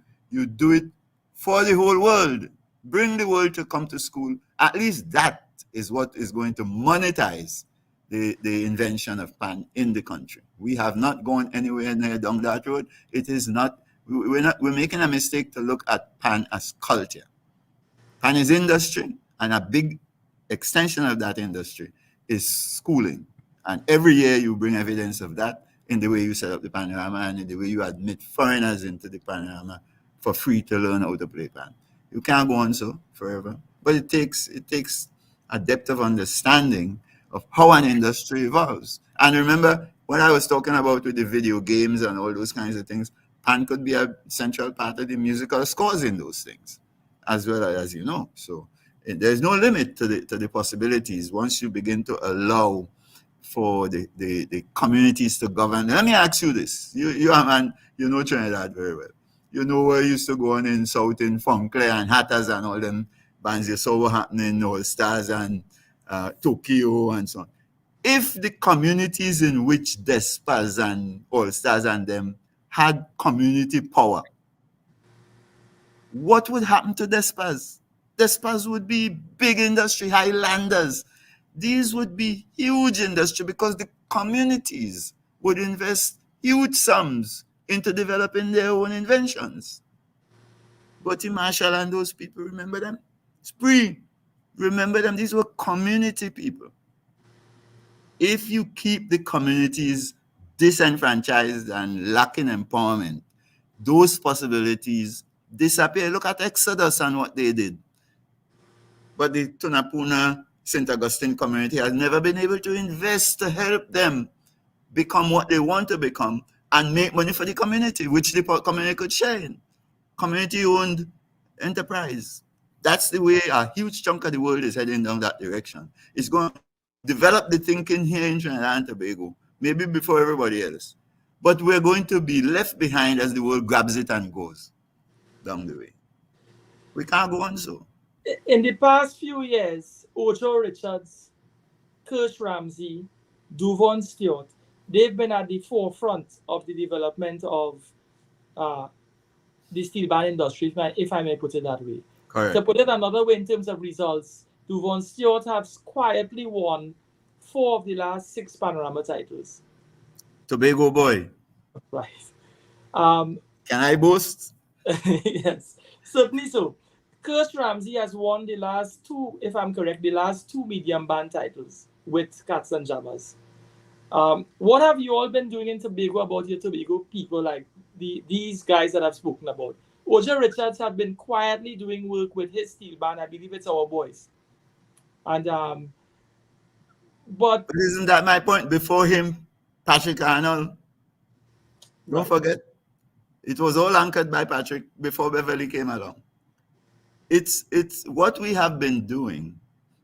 do it for the whole world. Bring the world to come to school. At least that is what is going to monetize the invention of Pan in the country. We have not gone anywhere near down that road. It is not. We're making a mistake to look at Pan as culture. Pan is industry, and a big extension of that industry is schooling. And every year you bring evidence of that in the way you set up the Panorama and in the way you admit foreigners into the Panorama for free to learn how to play Pan. You can't go on so forever, but it takes a depth of understanding of how an industry evolves. And remember, What I was talking about with the video games and all those kinds of things, pan could be a central part of the musical scores in those things, as well as you know. So there's no limit to the possibilities once you begin to allow for the communities to govern. Let me ask you this: you are man, you know Trinidad very well. You know where you used to go on in South in Funkler and Hatters and all them bands you saw were happening, All Stars and Tokyo and so on. If the communities in which Despas and All Stars and them had community power, what would happen to Despas? Despas would be big industry, highlanders. These would be huge industry because the communities would invest huge sums into developing their own inventions. Bertie Marshall and those people, remember them? Spree, remember them? These were community people. If you keep the communities disenfranchised and lacking empowerment, those possibilities disappear. Look at Exodus and what they did. But the Tunapuna St. Augustine community has never been able to invest to help them become what they want to become and make money for the community, which the community could share in. Community-owned enterprise. That's the way a huge chunk of the world is heading down that direction. It's going to develop the thinking here in Trinidad and Tobago, maybe before everybody else. But we're going to be left behind as the world grabs it and goes down the way. We can't go on so. In the past few years, Ocho Richards, Kirsch Ramsey, Duvon Stewart, they've been at the forefront of the development of the steel band industry, if I may put it that way. Correct. To put it another way, in terms of results, Duvon Stewart has quietly won 4 of the last 6 Panorama titles. Tobago boy. Right. Can I boast? Yes, certainly so. Kirsch Ramsey has won the last 2, if I'm correct, the last 2 medium band titles with Cats and Jammers. What have you all been doing in Tobago about your Tobago people, like these guys that I've spoken about? Ojo Richards have been quietly doing work with his steel band. I believe it's Our Boys. And but isn't that my point? Before him, Patrick Arnold. Don't forget, it was all anchored by Patrick before Beverly came along. It's what we have been doing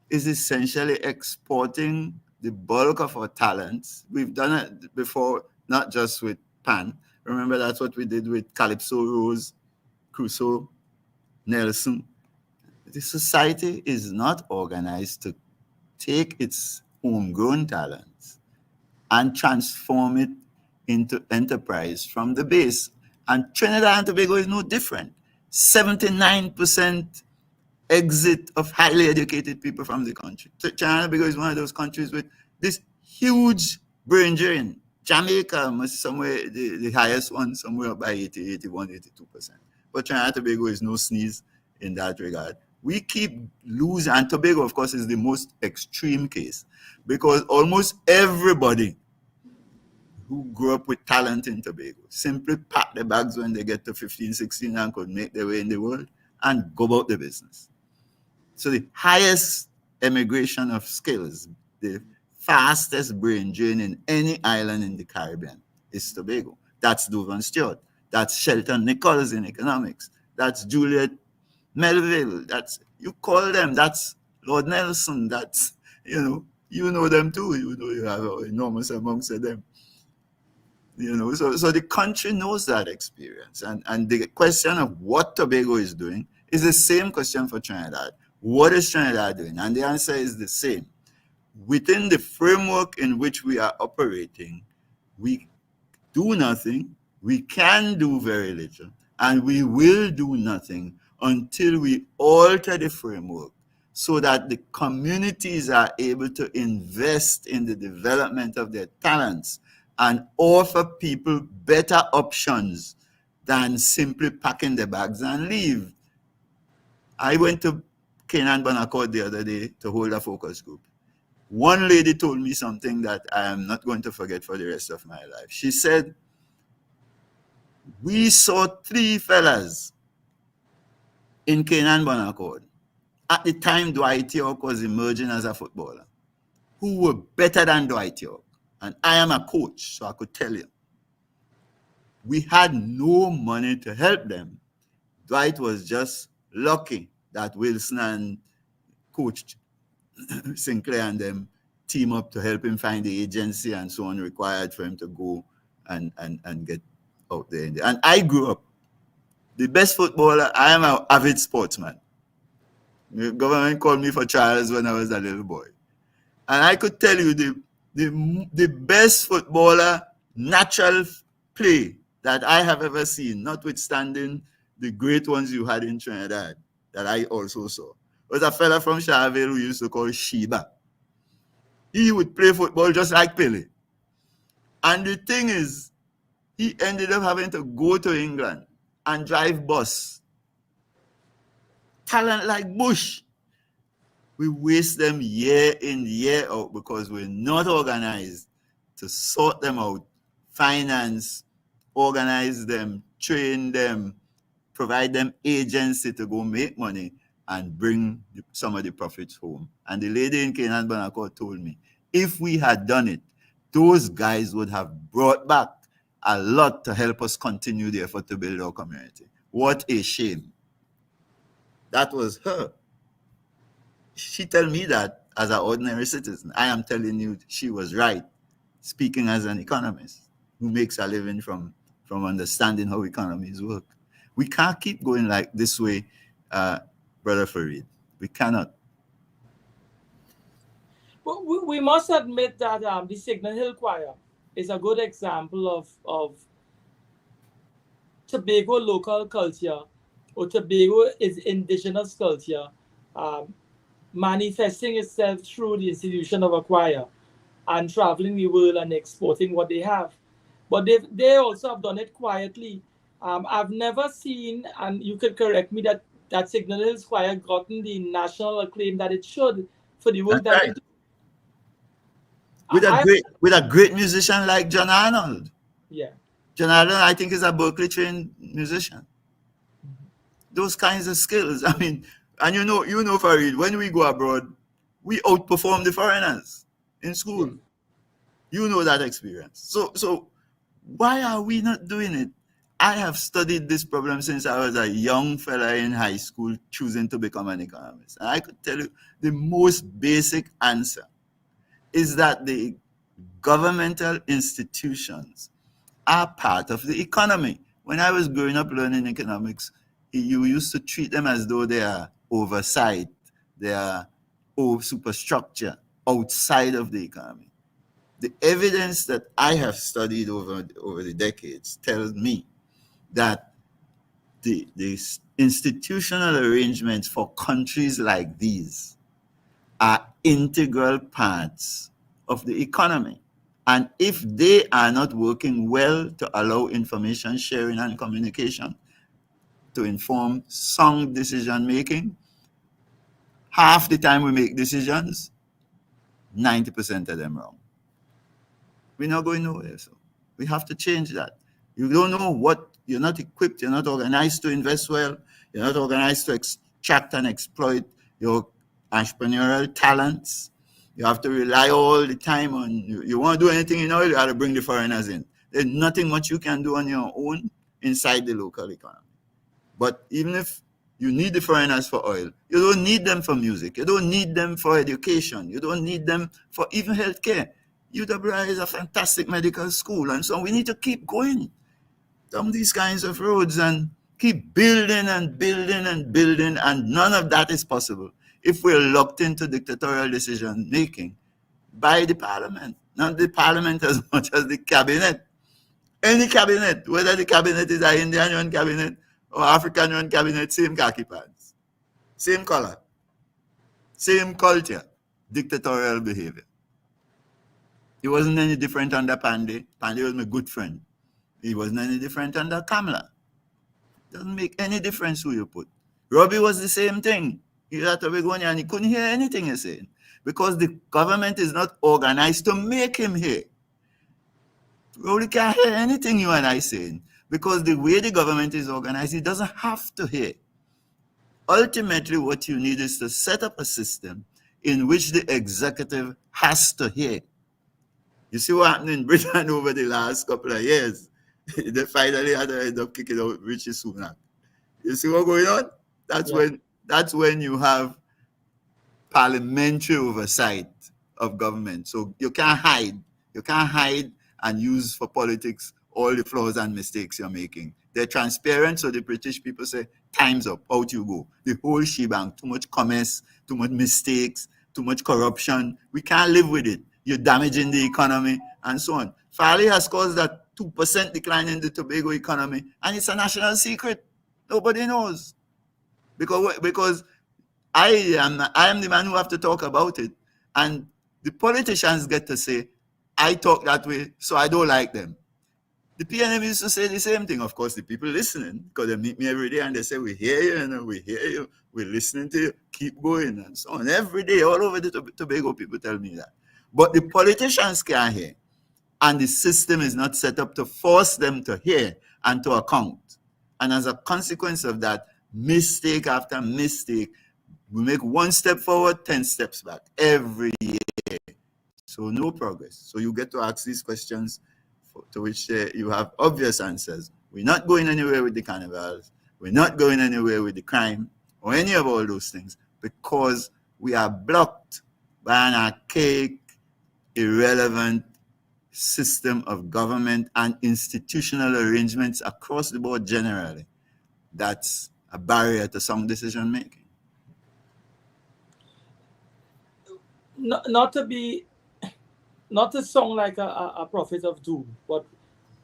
is essentially exporting the bulk of our talents. We've done it before, not just with Pan. Remember, that's what we did with Calypso, Rose, Crusoe, Nelson. The society is not organized to take its homegrown talents and transform it into enterprise from the base. And Trinidad and Tobago is no different. 79% exit of highly educated people from the country. Trinidad and Tobago is one of those countries with this huge brain drain. Jamaica must somewhere, the highest one, somewhere up by 80, 81, 82%. But Trinidad and Tobago is no sneeze in that regard. We keep losing, and Tobago, of course, is the most extreme case because almost everybody who grew up with talent in Tobago simply pack their bags when they get to 15, 16 and could make their way in the world and go about the business. So the highest emigration of skills, the fastest brain drain in any island in the Caribbean is Tobago. That's Duvon Stewart. That's Shelton Nichols in economics. That's Juliet Melville. That's, you call them, that's Lord Nelson. That's, you know them too. You know you have an enormous amongst them. So the country knows that experience. And the question of what Tobago is doing is the same question for Trinidad. What is Trinidad doing? And the answer is the same. Within the framework in which we are operating, we do nothing, we can do very little, and we will do nothing until we alter the framework so that the communities are able to invest in the development of their talents and offer people better options than simply packing their bags and leave. I went to Canaan Bonaccord the other day to hold a focus group. One lady told me something that I am not going to forget for the rest of my life. She said, we saw 3 fellas in Canaan Bonaccord at the time Dwight York was emerging as a footballer who were better than Dwight York. And I am a coach, so I could tell you. We had no money to help them. Dwight was just lucky that Wilson and Coach Sinclair and them team up to help him find the agency and so on required for him to go and get out there. And I grew up the best footballer. I am an avid sportsman. The government called me for trials when I was a little boy. And I could tell you the best footballer, natural play that I have ever seen, notwithstanding the great ones you had in Trinidad that I also saw, was a fella from Charville who used to call Sheba. He would play football just like Pele. And the thing is, he ended up having to go to England and drive bus. Talent like Bush. We waste them year in, year out because we're not organized to sort them out, finance, organize them, train them, provide them agency to go make money and bring some of the profits home. And the lady in Canaan Banacor told me, if we had done it, those guys would have brought back a lot to help us continue the effort to build our community. What a shame. That was her. She told me that as an ordinary citizen. I am telling you, she was right, speaking as an economist who makes a living from understanding how economies work. We can't keep going like this way, Brother Farid. We cannot. But we must admit that the Signal Hill Choir is a good example of Tobago local culture, or Tobago is indigenous culture, manifesting itself through the institution of a choir and traveling the world and exporting what they have. But they also have done it quietly. I've never seen, and you could correct me, that Signal Hills Choir gotten the national acclaim that it should for the work That's that right. they do. With a great musician like John Arnold. Yeah. John Arnold, I think, is a Berkeley trained musician. Those kinds of skills. I mean, and you know, Farid, when we go abroad, we outperform the foreigners in school. Yeah. You know that experience. So why are we not doing it? I have studied this problem since I was a young fella in high school choosing to become an economist. And I could tell you the most basic answer is that the governmental institutions are part of the economy. When I was growing up learning economics, you used to treat them as though they are oversight, they are superstructure outside of the economy. The evidence that I have studied over the decades tells me that the institutional arrangements for countries like these are integral parts of the economy. And if they are not working well to allow information sharing and communication to inform sound decision making, half the time we make decisions, 90% of them wrong. We're not going nowhere. So we have to change that. You don't know what, you're not equipped, you're not organized to invest well, you're not organized to extract and exploit your entrepreneurial talents. You have to rely all the time on, you want to do anything in oil, you have to bring the foreigners in. There's nothing much you can do on your own inside the local economy. But even if you need the foreigners for oil, you don't need them for music, you don't need them for education, you don't need them for even healthcare. UWI is a fantastic medical school, and so we need to keep going down these kinds of roads and keep building and building and building, and none of that is possible if we're locked into dictatorial decision making by the parliament. Not the parliament as much as the cabinet. Any cabinet, whether the cabinet is an Indian run cabinet or African run cabinet, same khaki pants, same color, same culture, dictatorial behavior. It wasn't any different under Pandey. Pandey was my good friend. It wasn't any different under Kamla. Doesn't make any difference who you put. Robbie was the same thing. He had to be going and he couldn't hear anything you're saying because the government is not organized to make him hear. Robbie can't hear anything you and I saying because the way the government is organized, he doesn't have to hear. Ultimately, what you need is to set up a system in which the executive has to hear. You see what happened in Britain over the last couple of years? They finally had to end up kicking out Richie Sunak. You see what's going on? That's Yeah. when you have parliamentary oversight of government. So you can't hide. You can't hide and use for politics all the flaws and mistakes you're making. They're transparent, so the British people say, time's up, out you go. The whole shebang, too much commerce, too much mistakes, too much corruption. We can't live with it. You're damaging the economy and so on. Farley has caused that 2% decline in the Tobago economy, and it's a national secret. Nobody knows. Because I am the man who have to talk about it. And the politicians get to say, I talk that way, so I don't like them. The PNM used to say the same thing. Of course, the people listening, because they meet me every day and they say, we hear you, and we hear you, we're listening to you, keep going, and so on. Every day, all over the Tobago, people tell me that. But the politicians can't hear. And the system is not set up to force them to hear and to account. And as a consequence of that, mistake after mistake, we make one step forward, 10 steps back every year. So no progress. So you get to ask these questions to which you have obvious answers. We're not going anywhere with the carnivals. We're not going anywhere with the crime or any of all those things because we are blocked by an archaic, irrelevant system of government and institutional arrangements across the board generally. That's a barrier to sound decision making. Not to sound like a prophet of doom, but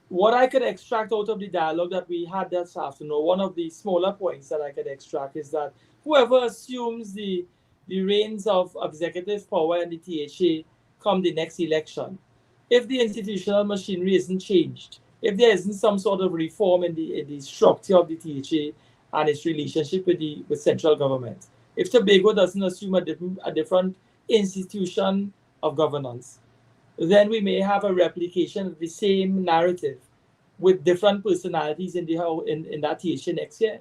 what I could extract out of the dialogue that we had this afternoon, one of the smaller points that I could extract is that whoever assumes the reins of executive power in the THA come the next election, if the institutional machinery isn't changed, if there isn't some sort of reform in the structure of the THA and its relationship with central government, if Tobago doesn't assume a different institution of governance, then we may have a replication of the same narrative with different personalities in that THA next year.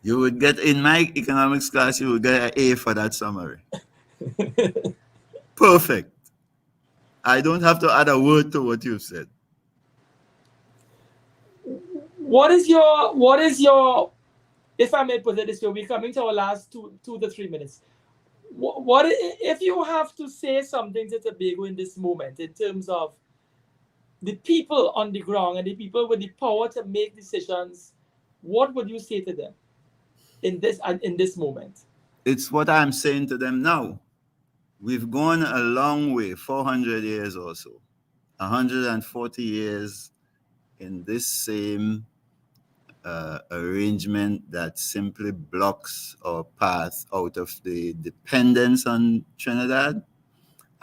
You would get, in my economics class, you would get an A for that summary. Perfect. I don't have to add a word to what you've said. What is your, if I may put it this way, we're coming to our last 2 to 3 minutes. What if you have to say something to Tobago in this moment in terms of the people on the ground and the people with the power to make decisions? What would you say to them in this moment? It's what I'm saying to them now. We've gone a long way, 400 years or so, 140 years in this same arrangement that simply blocks our path out of the dependence on Trinidad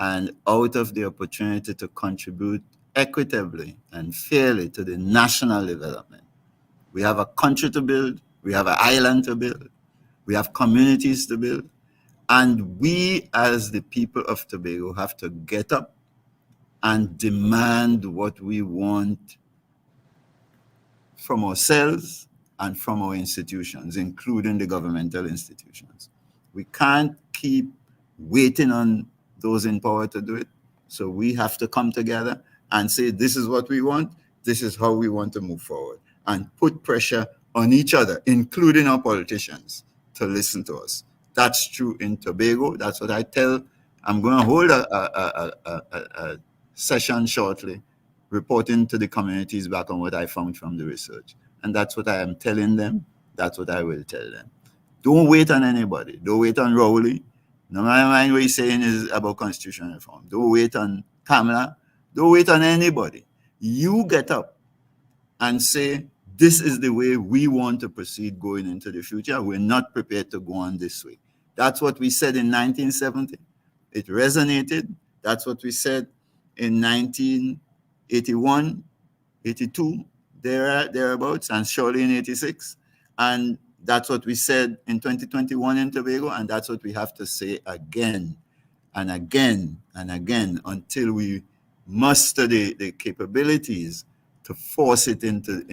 and out of the opportunity to contribute equitably and fairly to the national development. We have a country to build, we have an island to build, we have communities to build, and we as the people of Tobago have to get up and demand what we want from ourselves and from our institutions, including the governmental institutions. We can't keep waiting on those in power to do it. So we have to come together and say, this is what we want, this is how we want to move forward, and put pressure on each other, including our politicians, to listen to us. That's true in Tobago. That's what I tell. I'm going to hold a session shortly, reporting to the communities back on what I found from the research. And that's what I am telling them. That's what I will tell them. Don't wait on anybody. Don't wait on Rowley. No matter mind what he's saying is about constitutional reform. Don't wait on Kamala. Don't wait on anybody. You get up and say, this is the way we want to proceed going into the future. We're not prepared to go on this way. That's what we said in 1970. It resonated. That's what we said in 1981, 82, thereabouts, and surely in 86. And that's what we said in 2021 in Tobago, and that's what we have to say again and again and again until we muster the capabilities to force it into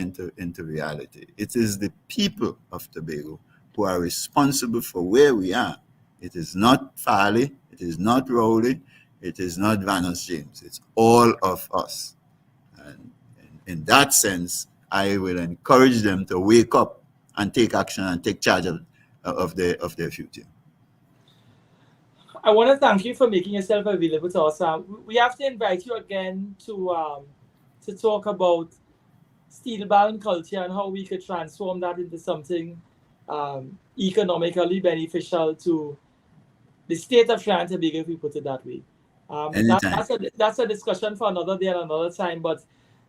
reality. It is the people of Tobago who are responsible for where we are. It is not Farley, it is not Rowley, It is not Vanus James. It's all of us. And in that sense, I will encourage them to wake up and take action and take charge of their future. I want to thank you for making yourself available to us. We have to invite you again to talk about steel band culture and how we could transform that into something economically beneficial to the state of Trinidad and Tobago, if we put it that way. That's a discussion for another day and another time. But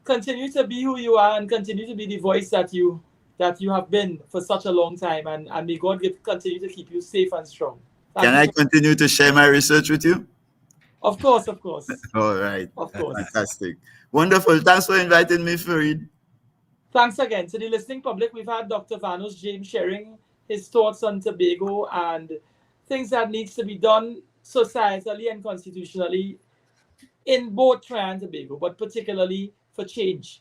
continue to be who you are and continue to be the voice that you have been for such a long time. And may God continue to keep you safe and strong. Can I continue to share my research with you? Of course, of course. All right. Of course. Fantastic. Wonderful. Thanks for inviting me, Fareed. Thanks again. To the listening public, we've had Dr. Vanus James sharing his thoughts on Tobago and things that needs to be done societally and constitutionally in both Trinidad and Tobago, but particularly for change.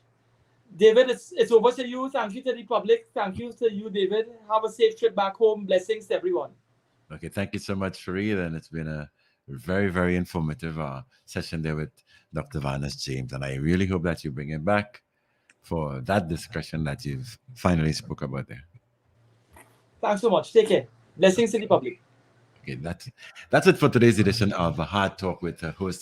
David, it's over to you. Thank you to the public. Thank you to you, David. Have a safe trip back home. Blessings to everyone. Okay, thank you so much, Fareed, and it's been a very, very informative session there with Dr. Vanus James, and I really hope that you bring him back for that discussion that you've finally spoke about there. Thanks so much. Take care. Blessings to the public. Okay, that's it for today's edition of Hard Talk with host